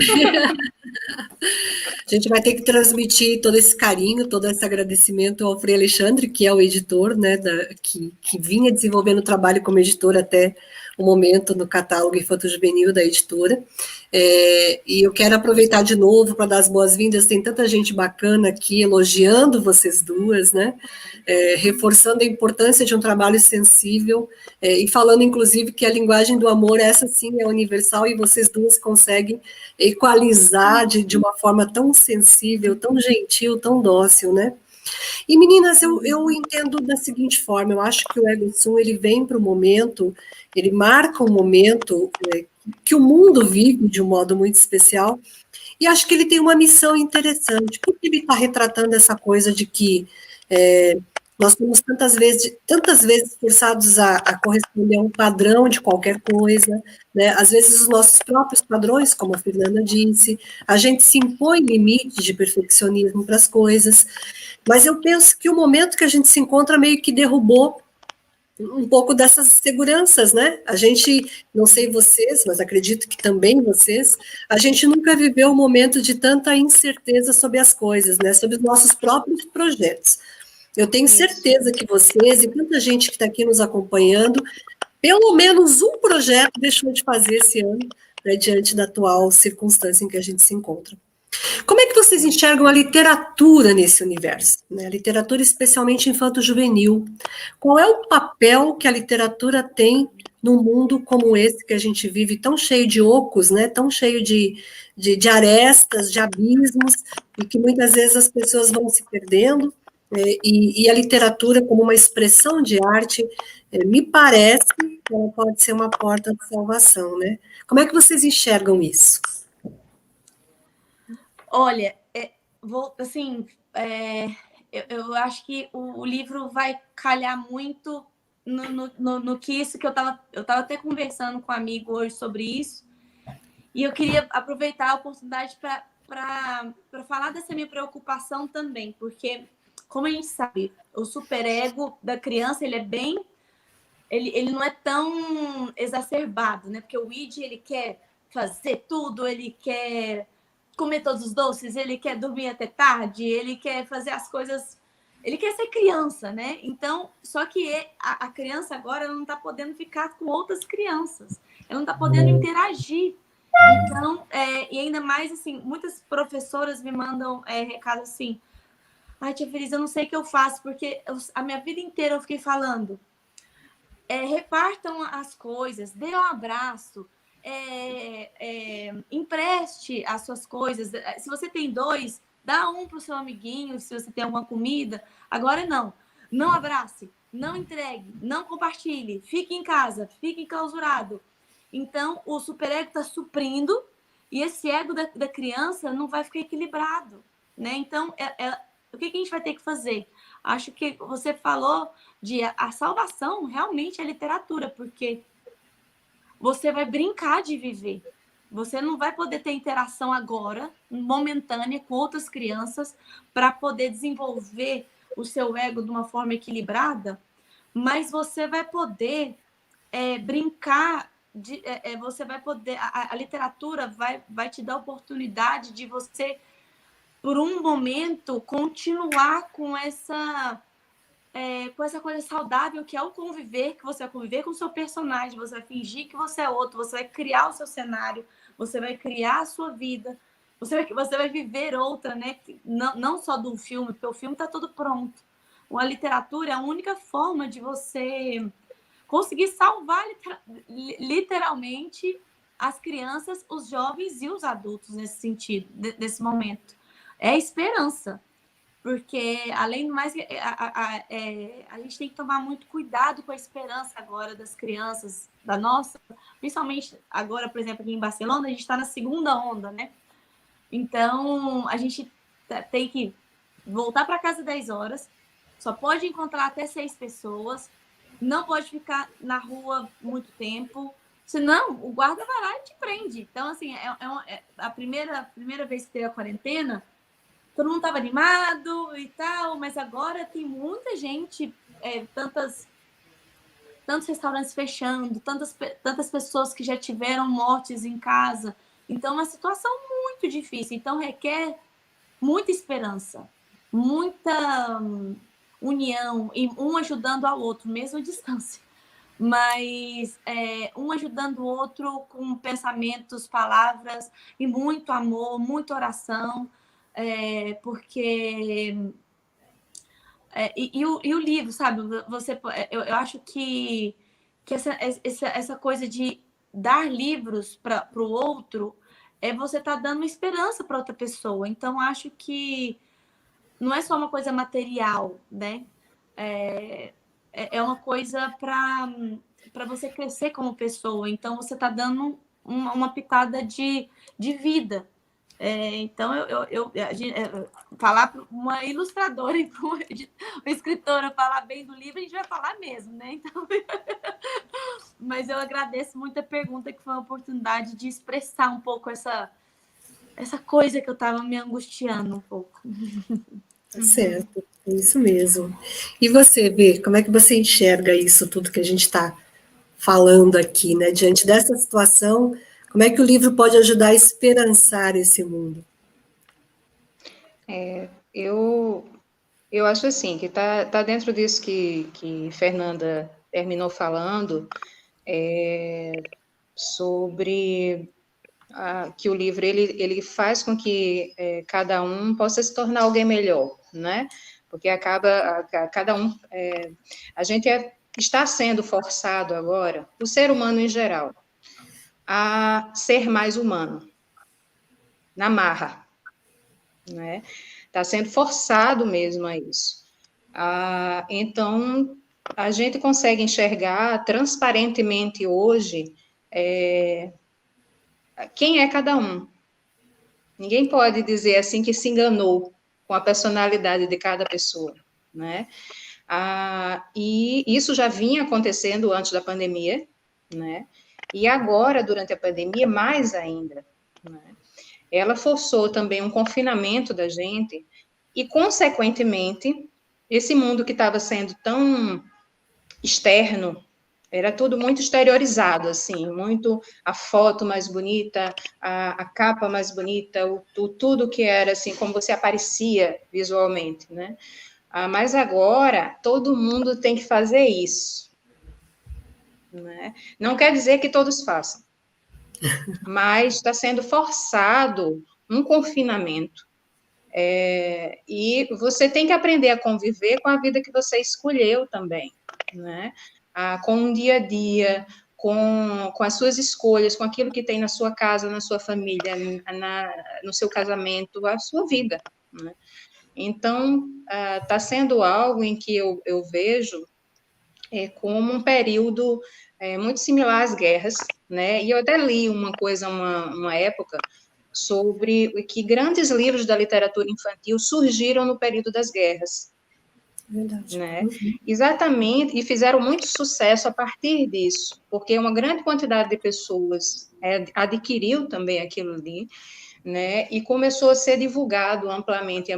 S1: A gente vai ter que transmitir todo esse carinho, todo esse agradecimento ao Frei Alexandre, que é o editor, né, que vinha desenvolvendo o trabalho como editor até o momento no catálogo infanto-juvenil da editora. E eu quero aproveitar de novo para dar as boas-vindas, tem tanta gente bacana aqui elogiando vocês duas, né, reforçando a importância de um trabalho sensível, e falando, inclusive, que a linguagem do amor, essa sim é universal, e vocês duas conseguem equalizar de uma forma tão sensível, tão gentil, tão dócil, né? E, meninas, eu entendo da seguinte forma, eu acho que o Ego Sum, ele vem para o momento, ele marca um momento que o mundo vive de um modo muito especial, e acho que ele tem uma missão interessante, porque ele está retratando essa coisa de que nós somos tantas vezes forçados a corresponder a um padrão de qualquer coisa, né? Às vezes os nossos próprios padrões, como a Fernanda disse, a gente se impõe limites de perfeccionismo para as coisas, mas eu penso que o momento que a gente se encontra meio que derrubou um pouco dessas seguranças, né? A gente, não sei vocês, mas acredito que também vocês, a gente nunca viveu um momento de tanta incerteza sobre as coisas, né? Sobre os nossos próprios projetos. Eu tenho certeza que vocês e tanta gente que está aqui nos acompanhando, pelo menos um projeto deixou de fazer esse ano, né, diante da atual circunstância em que a gente se encontra. Como é que vocês enxergam a literatura nesse universo? Né? A literatura especialmente infanto-juvenil. Qual é o papel que a literatura tem num mundo como esse que a gente vive, tão cheio de ocos, né? Tão cheio de arestas, de abismos, e que muitas vezes as pessoas vão se perdendo, E a literatura como uma expressão de arte, me parece que ela pode ser uma porta de salvação, né? Como é que vocês enxergam isso?
S2: Olha, assim, eu acho que o livro vai calhar muito no que isso que eu tava até conversando com um amigo hoje sobre isso, e eu queria aproveitar a oportunidade para falar dessa minha preocupação também, porque, como a gente sabe, o superego da criança, ele é bem... Ele não é tão exacerbado, né? Porque o id, ele quer fazer tudo, ele quer comer todos os doces, ele quer dormir até tarde, ele quer fazer as coisas... Ele quer ser criança, né? Então, só que a criança agora não está podendo ficar com outras crianças. Ela não está podendo interagir. Então, e ainda mais, assim, muitas professoras me mandam recado assim: ai, tia Feliz, eu não sei o que eu faço, porque a minha vida inteira eu fiquei falando, repartam as coisas, dê um abraço, empreste as suas coisas. Se você tem 2, dá um para o seu amiguinho, se você tem alguma comida. Agora não. Não abrace, não entregue, não compartilhe, fique em casa, fique enclausurado. Então, o superego está suprindo e esse ego da criança não vai ficar equilibrado, né? Então, o que a gente vai ter que fazer? Acho que você falou de a salvação realmente é literatura, porque você vai brincar de viver. Você não vai poder ter interação agora, momentânea, com outras crianças, para poder desenvolver o seu ego de uma forma equilibrada, mas você vai poder brincar, você vai poder... A literatura vai te dar a oportunidade de você, por um momento, continuar com essa coisa saudável que é o conviver, que você vai conviver com o seu personagem, você vai fingir que você é outro, você vai criar o seu cenário, você vai criar a sua vida, você vai viver outra, né? Não só do filme, porque o filme está tudo pronto. A literatura é a única forma de você conseguir salvar literalmente as crianças, os jovens e os adultos nesse sentido, nesse momento. É esperança. Porque, além do mais, a gente tem que tomar muito cuidado com a esperança agora das crianças, da nossa, principalmente agora, por exemplo, aqui em Barcelona, a gente está na segunda onda, né? Então, a gente tem que voltar para casa 10 horas, só pode encontrar até 6 pessoas, não pode ficar na rua muito tempo, senão o guarda vai lá e te prende. Então, assim, a primeira vez que teve a quarentena, todo mundo estava animado e tal, mas agora tem muita gente, tantos restaurantes fechando, tantas pessoas que já tiveram mortes em casa. Então, é uma situação muito difícil. Então, requer muita esperança, muita união, e um ajudando ao outro, mesmo à distância. Mas um ajudando o outro com pensamentos, palavras, e muito amor, muita oração. Porque e o livro, sabe? Eu acho que essa coisa de dar livros para o outro você tá dando esperança para outra pessoa. Então acho que não é só uma coisa material, né? É uma coisa para você crescer como pessoa. Então você tá dando uma pitada de vida. Então, falar para uma ilustradora e para uma escritora falar bem do livro, a gente vai falar mesmo, né? Então, mas eu agradeço muito a pergunta, que foi uma oportunidade de expressar um pouco essa coisa que eu estava me angustiando um pouco.
S1: Certo, é isso mesmo. E você, Bê, como é que você enxerga isso tudo que a gente está falando aqui, né? Diante dessa situação, como é que o livro pode ajudar a esperançar esse mundo?
S3: Eu acho assim, que tá dentro disso que Fernanda terminou falando, sobre que o livro ele faz com que cada um possa se tornar alguém melhor, né? Porque cada um, a gente está sendo forçado agora, o ser humano em geral, a ser mais humano, na marra, né? Está sendo forçado mesmo a isso. Então, a gente consegue enxergar transparentemente hoje quem é cada um. Ninguém pode dizer assim que se enganou com a personalidade de cada pessoa, né? E isso já vinha acontecendo antes da pandemia, né? E agora, durante a pandemia, mais ainda, né? Ela forçou também um confinamento da gente e, consequentemente, esse mundo que estava sendo tão externo, era tudo muito exteriorizado, assim, muito a foto mais bonita, a capa mais bonita, tudo que era, assim, como você aparecia visualmente, né? Mas agora, todo mundo tem que fazer isso, né? Não quer dizer que todos façam, mas está sendo forçado um confinamento. E você tem que aprender a conviver com a vida que você escolheu também, né? Com o dia a dia, com as suas escolhas, com aquilo que tem na sua casa, na sua família, no seu casamento, a sua vida, né? Então, está sendo algo em que eu vejo como um período muito similar às guerras, né? E eu até li uma coisa, uma época, sobre que grandes livros da literatura infantil surgiram no período das guerras.
S1: Verdade.
S3: Né? Exatamente, e fizeram muito sucesso a partir disso, porque uma grande quantidade de pessoas adquiriu também aquilo ali, né? E começou a ser divulgado amplamente,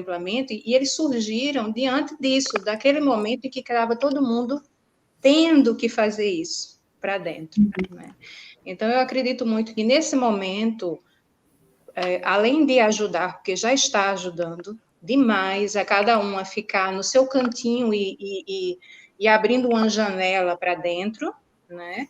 S3: e eles surgiram diante disso, daquele momento em que estava todo mundo tendo que fazer isso para dentro, né? Então, eu acredito muito que nesse momento, além de ajudar, porque já está ajudando demais a cada um a ficar no seu cantinho e abrindo uma janela para dentro, né?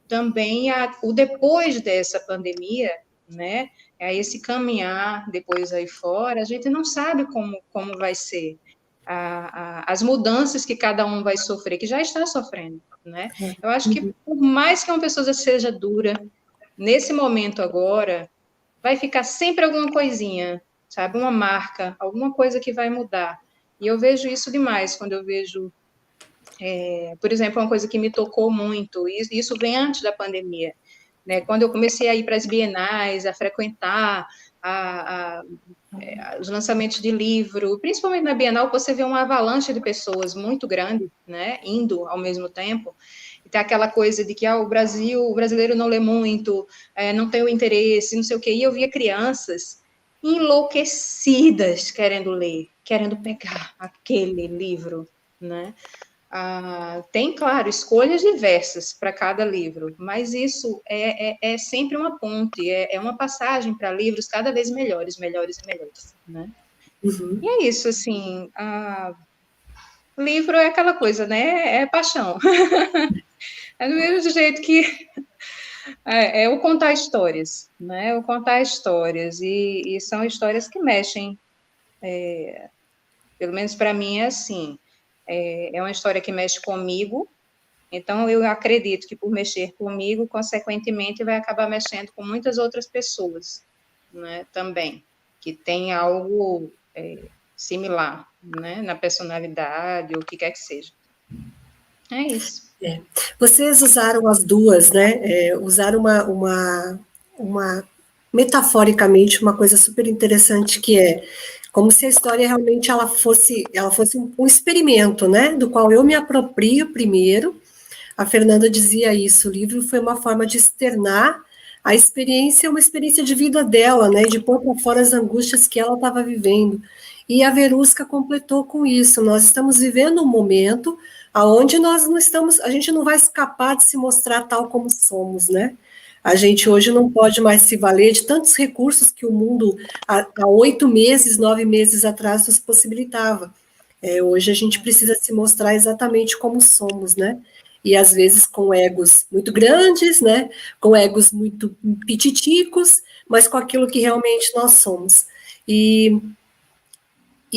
S3: Também o depois dessa pandemia, né? Esse caminhar depois aí fora, a gente não sabe como vai ser as mudanças que cada um vai sofrer, que já está sofrendo, né? Eu acho que por mais que uma pessoa seja dura, nesse momento agora, vai ficar sempre alguma coisinha, sabe? Uma marca, alguma coisa que vai mudar. E eu vejo isso demais quando eu vejo, por exemplo, uma coisa que me tocou muito, e isso vem antes da pandemia, né? Quando eu comecei a ir para as bienais, a frequentar os lançamentos de livro, principalmente na Bienal, você vê uma avalanche de pessoas muito grande, né? Indo ao mesmo tempo. E tem aquela coisa de que o brasileiro não lê muito, não tem o interesse, não sei o quê. E eu via crianças enlouquecidas querendo ler, querendo pegar aquele livro, né? Tem, claro, escolhas diversas para cada livro, mas isso é sempre uma ponte, é uma passagem para livros cada vez melhores, melhores e melhores, né?
S1: Uhum.
S3: E é isso, assim, livro é aquela coisa, né? É paixão. É do mesmo jeito que o contar histórias, né? O contar histórias, e são histórias que mexem, pelo menos para mim é assim, é uma história que mexe comigo, então eu acredito que por mexer comigo, consequentemente, vai acabar mexendo com muitas outras pessoas, né? Também, que tem algo similar, né? Na personalidade, ou o que quer que seja. É isso.
S1: Vocês usaram as duas, né? Usaram uma metaforicamente uma coisa super interessante que é como se a história realmente ela fosse um experimento, né? Do qual eu me aproprio primeiro. A Fernanda dizia isso. O livro foi uma forma de externar a experiência, uma experiência de vida dela, né? De pôr para fora as angústias que ela estava vivendo. E a Verusca completou com isso. Nós estamos vivendo um momento aonde nós não estamos, a gente não vai escapar de se mostrar tal como somos, né? A gente hoje não pode mais se valer de tantos recursos que o mundo há 8 meses, 9 meses atrás nos possibilitava. Hoje a gente precisa se mostrar exatamente como somos, né? E às vezes com egos muito grandes, né? Com egos muito pititicos, mas com aquilo que realmente nós somos. E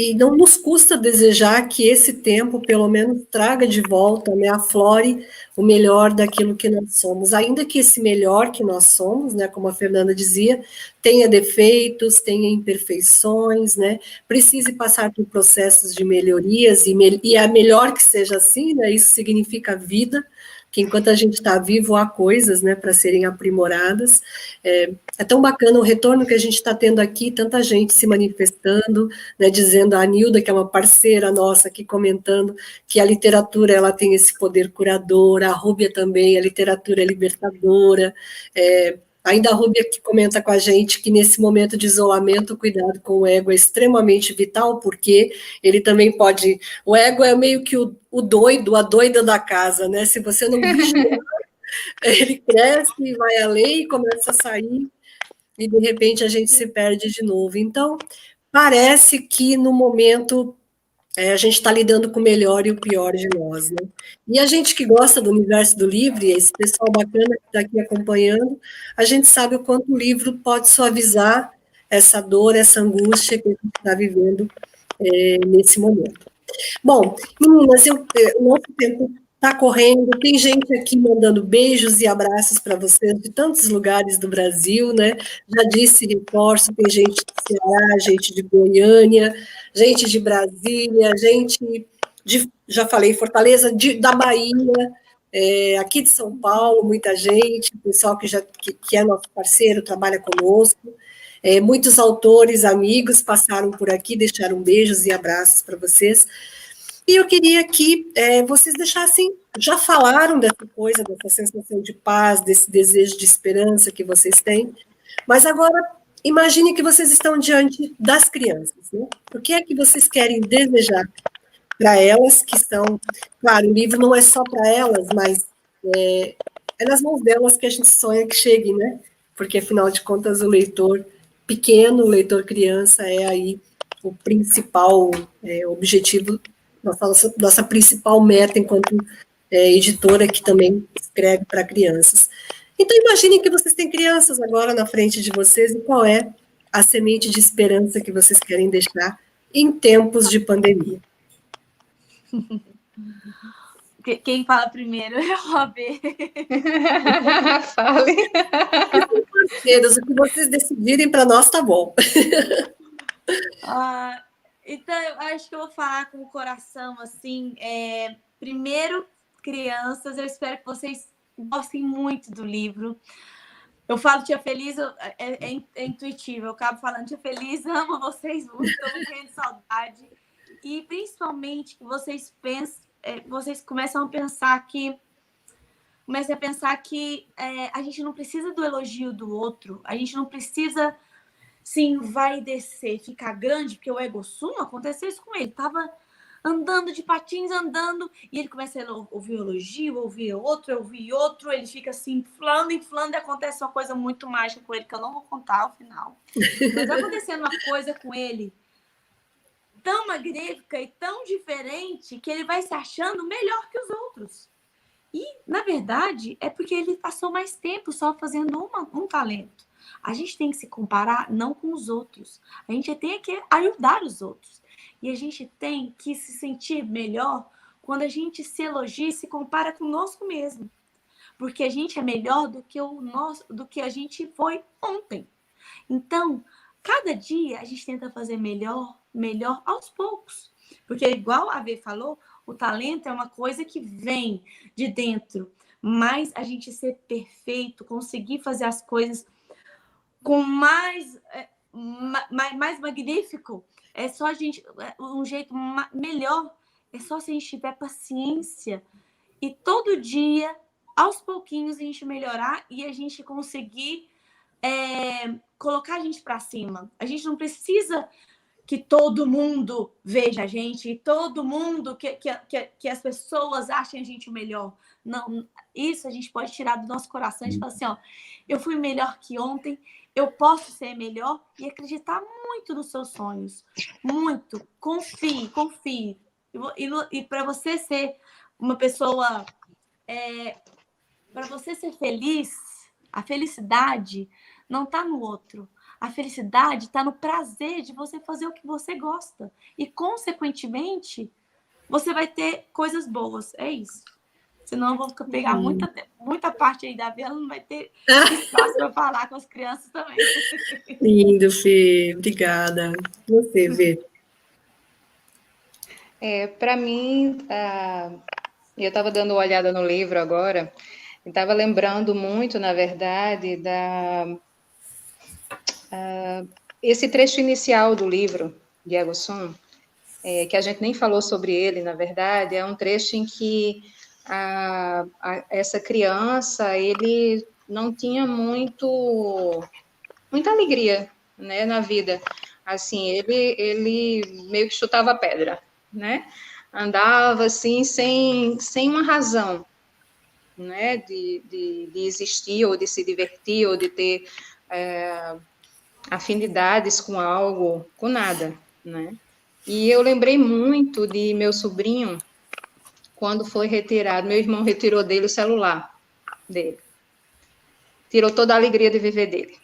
S1: E não nos custa desejar que esse tempo, pelo menos, traga de volta, né, aflore o melhor daquilo que nós somos, ainda que esse melhor que nós somos, né, como a Fernanda dizia, tenha defeitos, tenha imperfeições, né, precise passar por processos de melhorias, e é melhor que seja assim, né, isso significa vida, que enquanto a gente está vivo, há coisas, né, para serem aprimoradas. É tão bacana o retorno que a gente está tendo aqui, tanta gente se manifestando, né, dizendo, a Nilda, que é uma parceira nossa aqui, comentando que a literatura ela tem esse poder curador, a Rúbia também, a literatura é libertadora, ainda a Rúbia que comenta com a gente que nesse momento de isolamento, o cuidado com o ego é extremamente vital, porque ele também pode, o ego é meio que o doido, a doida da casa, né, se você não vigiar, ele cresce e vai além e começa a sair, e de repente a gente se perde de novo. Então, parece que no momento a gente está lidando com o melhor e o pior de nós, né? E a gente que gosta do universo do livro, e esse pessoal bacana que está aqui acompanhando, a gente sabe o quanto o livro pode suavizar essa dor, essa angústia que a gente está vivendo nesse momento. Bom, meninas, o nosso tempo está correndo, tem gente aqui mandando beijos e abraços para vocês de tantos lugares do Brasil, né? Já disse, reforço, tem gente de Ceará, gente de Goiânia, gente de Brasília, gente de, já falei, Fortaleza, da Bahia, aqui de São Paulo, muita gente, pessoal que é nosso parceiro, trabalha conosco. Muitos autores, amigos passaram por aqui, deixaram beijos e abraços para vocês. E eu queria que vocês deixassem, já falaram dessa coisa, dessa sensação de paz, desse desejo de esperança que vocês têm, mas agora imagine que vocês estão diante das crianças, né? O que é que vocês querem desejar para elas, que estão, claro, o livro não é só para elas, mas é nas mãos delas que a gente sonha que chegue, né? Porque, afinal de contas, o leitor pequeno, o leitor criança é aí o principal objetivo, nossa principal meta enquanto editora que também escreve para crianças. Então, imaginem que vocês têm crianças agora na frente de vocês e qual é a semente de esperança que vocês querem deixar em tempos de pandemia.
S2: Quem fala primeiro é o Robê.
S3: Fale.
S1: O que vocês decidirem para nós tá bom.
S2: Então, eu acho que eu vou falar com o coração, assim, primeiro, crianças, eu espero que vocês gostem muito do livro. Eu falo Tia Feliz, é intuitivo, eu acabo falando Tia Feliz, amo vocês muito, estou morrendo de saudade. E, principalmente, que vocês pensem, vocês começam a pensar que a gente não precisa do elogio do outro, a gente não precisa, sim, vai descer, ficar grande, porque o Ego Sum aconteceu isso com ele, tava andando de patins, e ele começa a ouvir elogio, ouvir outro, ele fica assim, inflando, e acontece uma coisa muito mágica com ele, que eu não vou contar ao final. Mas vai acontecendo uma coisa com ele tão magnífica e tão diferente que ele vai se achando melhor que os outros. E, na verdade, é porque ele passou mais tempo só fazendo um talento. A gente tem que se comparar não com os outros. A gente tem que ajudar os outros. E a gente tem que se sentir melhor quando a gente se elogia e se compara conosco mesmo. Porque a gente é melhor do que a gente foi ontem. Então, cada dia a gente tenta fazer melhor aos poucos. Porque, igual a Vê falou, o talento é uma coisa que vem de dentro. Mas a gente ser perfeito, conseguir fazer as coisas com mais magnífico, é só a gente, um jeito melhor, é só se a gente tiver paciência e todo dia, aos pouquinhos, a gente melhorar e a gente conseguir colocar a gente para cima. A gente não precisa que todo mundo veja a gente, todo mundo, que as pessoas achem a gente o melhor. Não, isso a gente pode tirar do nosso coração e falar assim, ó, eu fui melhor que ontem, eu posso ser melhor e acreditar muito nos seus sonhos. Muito. Confie. E para você ser uma pessoa, para você ser feliz, a felicidade não está no outro. A felicidade está no prazer de você fazer o que você gosta. E, consequentemente, você vai ter coisas boas. É isso. Senão eu vou pegar muita parte aí da vida, não vai ter espaço para falar com as crianças também.
S1: Lindo, Fê. Obrigada. Você, Fê.
S3: Para mim, eu estava dando uma olhada no livro agora, e estava lembrando muito, na verdade, esse trecho inicial do livro de Emerson, que a gente nem falou sobre ele, na verdade, é um trecho em que essa criança, ele não tinha muita alegria, né, na vida. Assim, ele meio que chutava pedra, né? Andava assim sem uma razão, né, de existir ou de se divertir ou de ter afinidades com algo, com nada, né? E eu lembrei muito de meu sobrinho quando foi retirado, meu irmão retirou dele o celular dele. Tirou toda a alegria de viver dele.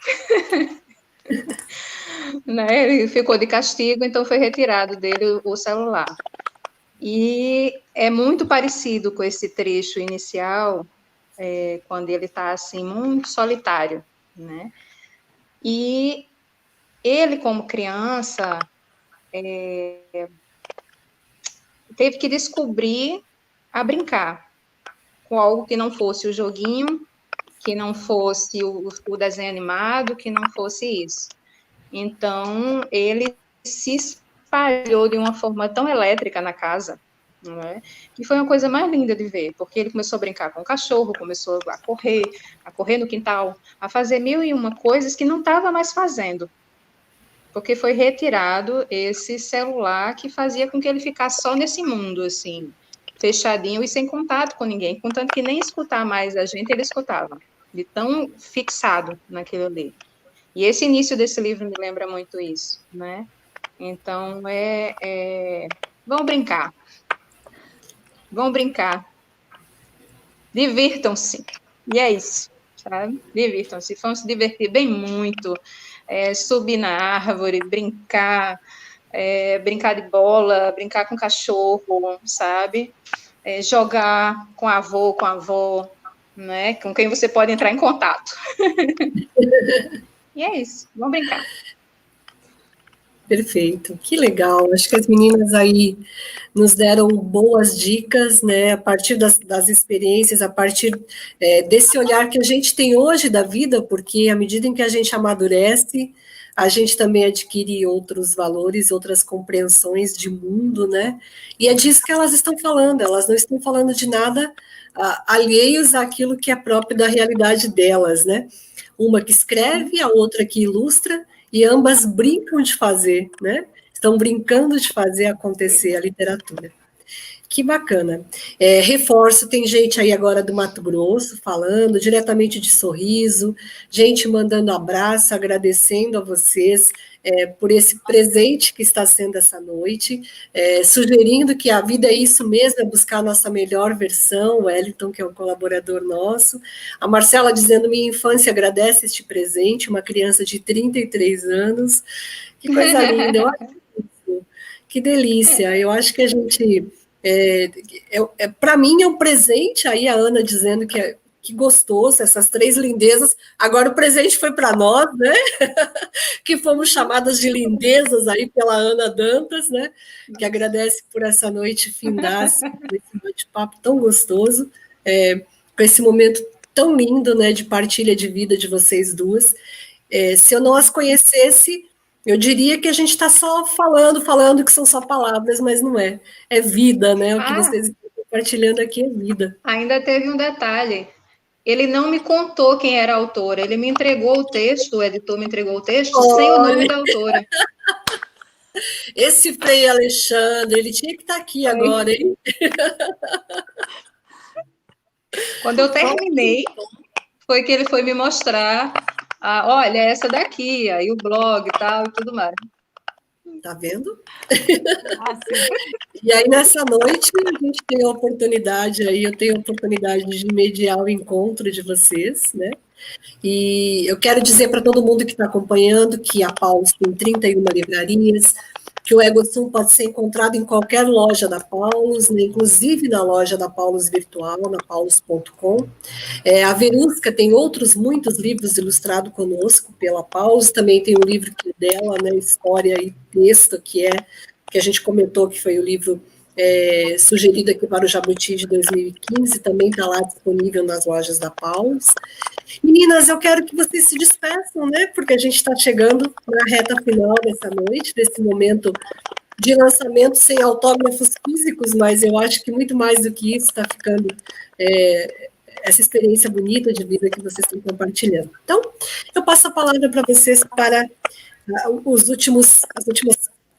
S3: Né? Ele ficou de castigo, então foi retirado dele o celular. E é muito parecido com esse trecho inicial, quando ele está assim, muito solitário, né? E ele, como criança, teve que descobrir a brincar com algo que não fosse o joguinho, que não fosse o desenho animado, que não fosse isso. Então, ele se espalhou de uma forma tão elétrica na casa, não é? Que foi uma coisa mais linda de ver, porque ele começou a brincar com o cachorro, começou a correr no quintal, a fazer 1001 coisas que não estava mais fazendo, porque foi retirado esse celular que fazia com que ele ficasse só nesse mundo, assim, fechadinho e sem contato com ninguém, contanto que nem escutar mais a gente ele escutava, de tão fixado naquilo ali. E esse início desse livro me lembra muito isso, né? Então, vão brincar. Vão brincar. Divirtam-se. E é isso, sabe? Divirtam-se. Vão se divertir bem muito. Subir na árvore, brincar, brincar de bola, brincar com cachorro, sabe? Jogar com avô, com a avó, né? Com quem você pode entrar em contato. E é isso, vamos brincar.
S1: Perfeito, que legal. Acho que as meninas aí nos deram boas dicas, né, a partir das experiências, a partir desse olhar que a gente tem hoje da vida, porque à medida em que a gente amadurece, a gente também adquire outros valores, outras compreensões de mundo, né, e é disso que elas estão falando, elas não estão falando de nada alheios àquilo que é próprio da realidade delas, né, uma que escreve, a outra que ilustra, e ambas brincam de fazer, né? Estão brincando de fazer acontecer a literatura. Que bacana. Reforço, tem gente aí agora do Mato Grosso falando, diretamente de Sorriso, gente mandando abraço, agradecendo a vocês por esse presente que está sendo essa noite, sugerindo que a vida é isso mesmo, é buscar a nossa melhor versão, o Wellington, que é um colaborador nosso, a Marcela dizendo, minha infância agradece este presente, uma criança de 33 anos, que coisa linda, eu acho isso, que delícia, eu acho que a gente... para mim é um presente, aí a Ana dizendo que gostoso, essas três lindezas, agora o presente foi para nós, né, que fomos chamadas de lindezas aí pela Ana Dantas, né, que agradece por essa noite findasse, por esse bate-papo tão gostoso, com esse momento tão lindo, né, de partilha de vida de vocês duas. Se eu não as conhecesse, eu diria que a gente está só falando que são só palavras, mas não é. É vida, né? O que vocês estão compartilhando aqui é vida.
S3: Ainda teve um detalhe. Ele não me contou quem era a autora. Ele me entregou o texto, o editor me entregou o texto sem o nome da autora.
S1: Esse Frei Alexandre, ele tinha que estar aqui agora, hein?
S3: Quando eu terminei, foi que ele foi me mostrar, olha, essa daqui, aí o blog e tal, e tudo mais.
S1: tá vendo?
S2: Ah, sim.
S1: E aí, nessa noite, a gente tem a oportunidade aí, eu tenho a oportunidade de mediar o encontro de vocês, né? E eu quero dizer para todo mundo que está acompanhando que a Paulus tem 31 livrarias, que o EgoSum pode ser encontrado em qualquer loja da Paulus, né, inclusive na loja da Paulus Virtual, na paulus.com. A Verusca tem outros muitos livros ilustrados conosco pela Paulus, também tem um livro que é dela, né, História e Texto, que a gente comentou que foi o livro sugerido aqui para o Jabuti de 2015, também está lá disponível nas lojas da Paulus. Meninas, eu quero que vocês se despeçam, né? Porque a gente está chegando na reta final dessa noite, desse momento de lançamento sem autógrafos físicos, mas eu acho que muito mais do que isso está ficando essa experiência bonita de vida que vocês estão compartilhando. Então, eu passo a palavra para vocês para as últimas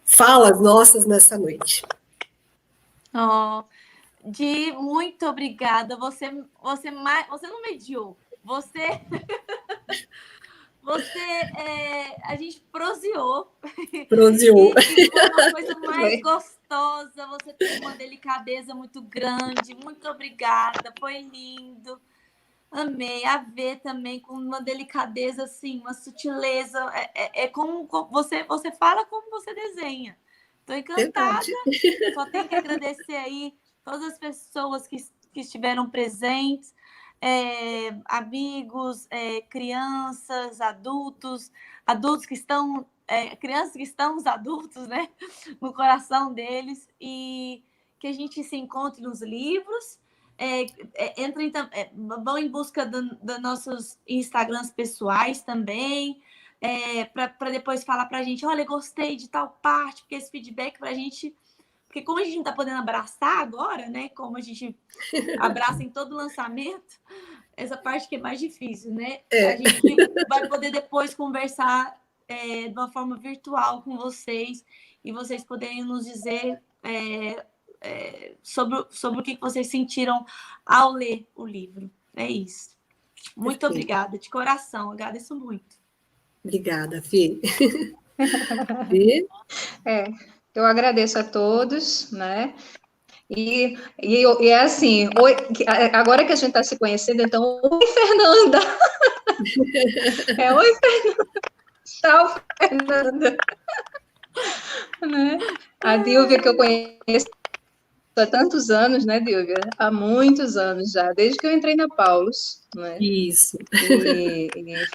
S1: falas nossas nessa noite.
S2: Oh, Di, muito obrigada. Você não mediou. A gente proseou.
S1: Proseou.
S2: E foi uma coisa mais gostosa. Você tem uma delicadeza muito grande. Muito obrigada. Foi lindo. Amei. A ver também com uma delicadeza, assim, uma sutileza. Como você fala como você desenha. Estou encantada. Só tenho que agradecer aí todas as pessoas que estiveram presentes, amigos, crianças, adultos que estão, crianças que estão os adultos, né, no coração deles, e que a gente se encontre nos livros, vão em busca dos nossos Instagrams pessoais também, para depois falar para a gente, olha, gostei de tal parte, porque esse feedback para a gente... Porque como a gente não está podendo abraçar agora, né? Como a gente abraça em todo lançamento, essa parte que é mais difícil, né? A gente vai poder depois conversar de uma forma virtual com vocês e vocês poderem nos dizer sobre o que vocês sentiram ao ler o livro. É isso. Muito obrigada, de coração. Agradeço muito.
S1: Obrigada, Fê.
S3: Eu agradeço a todos, né? E é assim, agora que a gente está se conhecendo, então, oi, Fernanda! Oi, Fernanda! Tchau, Fernanda! Né? A Dilvia, que eu conheço há tantos anos, né, Dilvia? Há muitos anos já, desde que eu entrei na Paulus, né?
S1: Isso.
S3: E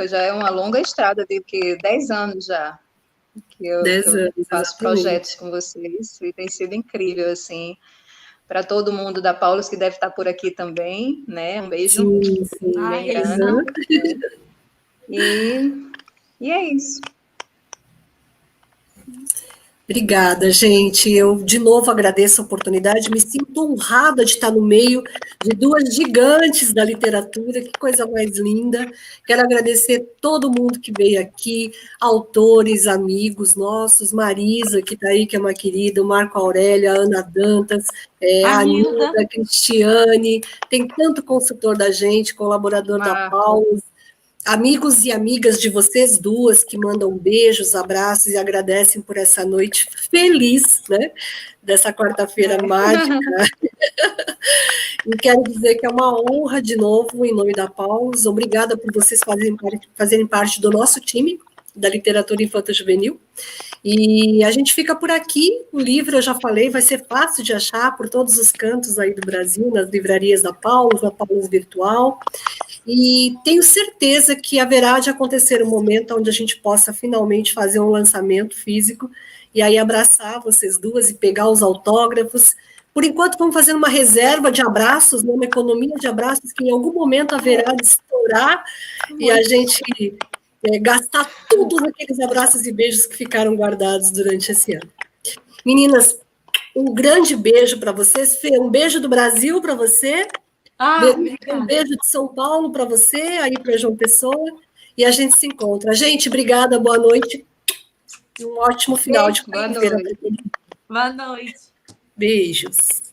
S3: já é uma longa estrada, porque 10 anos já que eu faço projetos com vocês, e tem sido incrível, assim, para todo mundo da Paulus, que deve estar por aqui também, né? Um beijo bem grande. E é isso.
S1: Obrigada, gente. Eu, de novo, agradeço a oportunidade. Me sinto honrada de estar no meio de duas gigantes da literatura. Que coisa mais linda. Quero agradecer todo mundo que veio aqui, autores, amigos nossos, Marisa, que está aí, que é uma querida, o Marco Aurélio, a Ana Dantas, a Nilda, a Cristiane. Tem tanto consultor da gente, colaborador da Paulus. Amigos e amigas de vocês duas que mandam beijos, abraços e agradecem por essa noite feliz, né? Dessa quarta-feira mágica. E quero dizer que é uma honra, de novo, em nome da Paulus. Obrigada por vocês fazerem parte do nosso time da literatura infanto-juvenil. E a gente fica por aqui. O livro, eu já falei, vai ser fácil de achar por todos os cantos aí do Brasil, nas livrarias da Paulus, na Paulus Virtual. E tenho certeza que haverá de acontecer um momento onde a gente possa finalmente fazer um lançamento físico e aí abraçar vocês duas e pegar os autógrafos. Por enquanto, vamos fazer uma reserva de abraços, uma economia de abraços que em algum momento haverá de estourar e a gente gastar todos aqueles abraços e beijos que ficaram guardados durante esse ano. Meninas, um grande beijo para vocês. Fê, um beijo do Brasil para você. Um beijo de São Paulo para você, aí para João Pessoa, e a gente se encontra. Gente, obrigada, boa noite. Um ótimo final de quarta-feira.
S2: Boa noite.
S1: Beijos.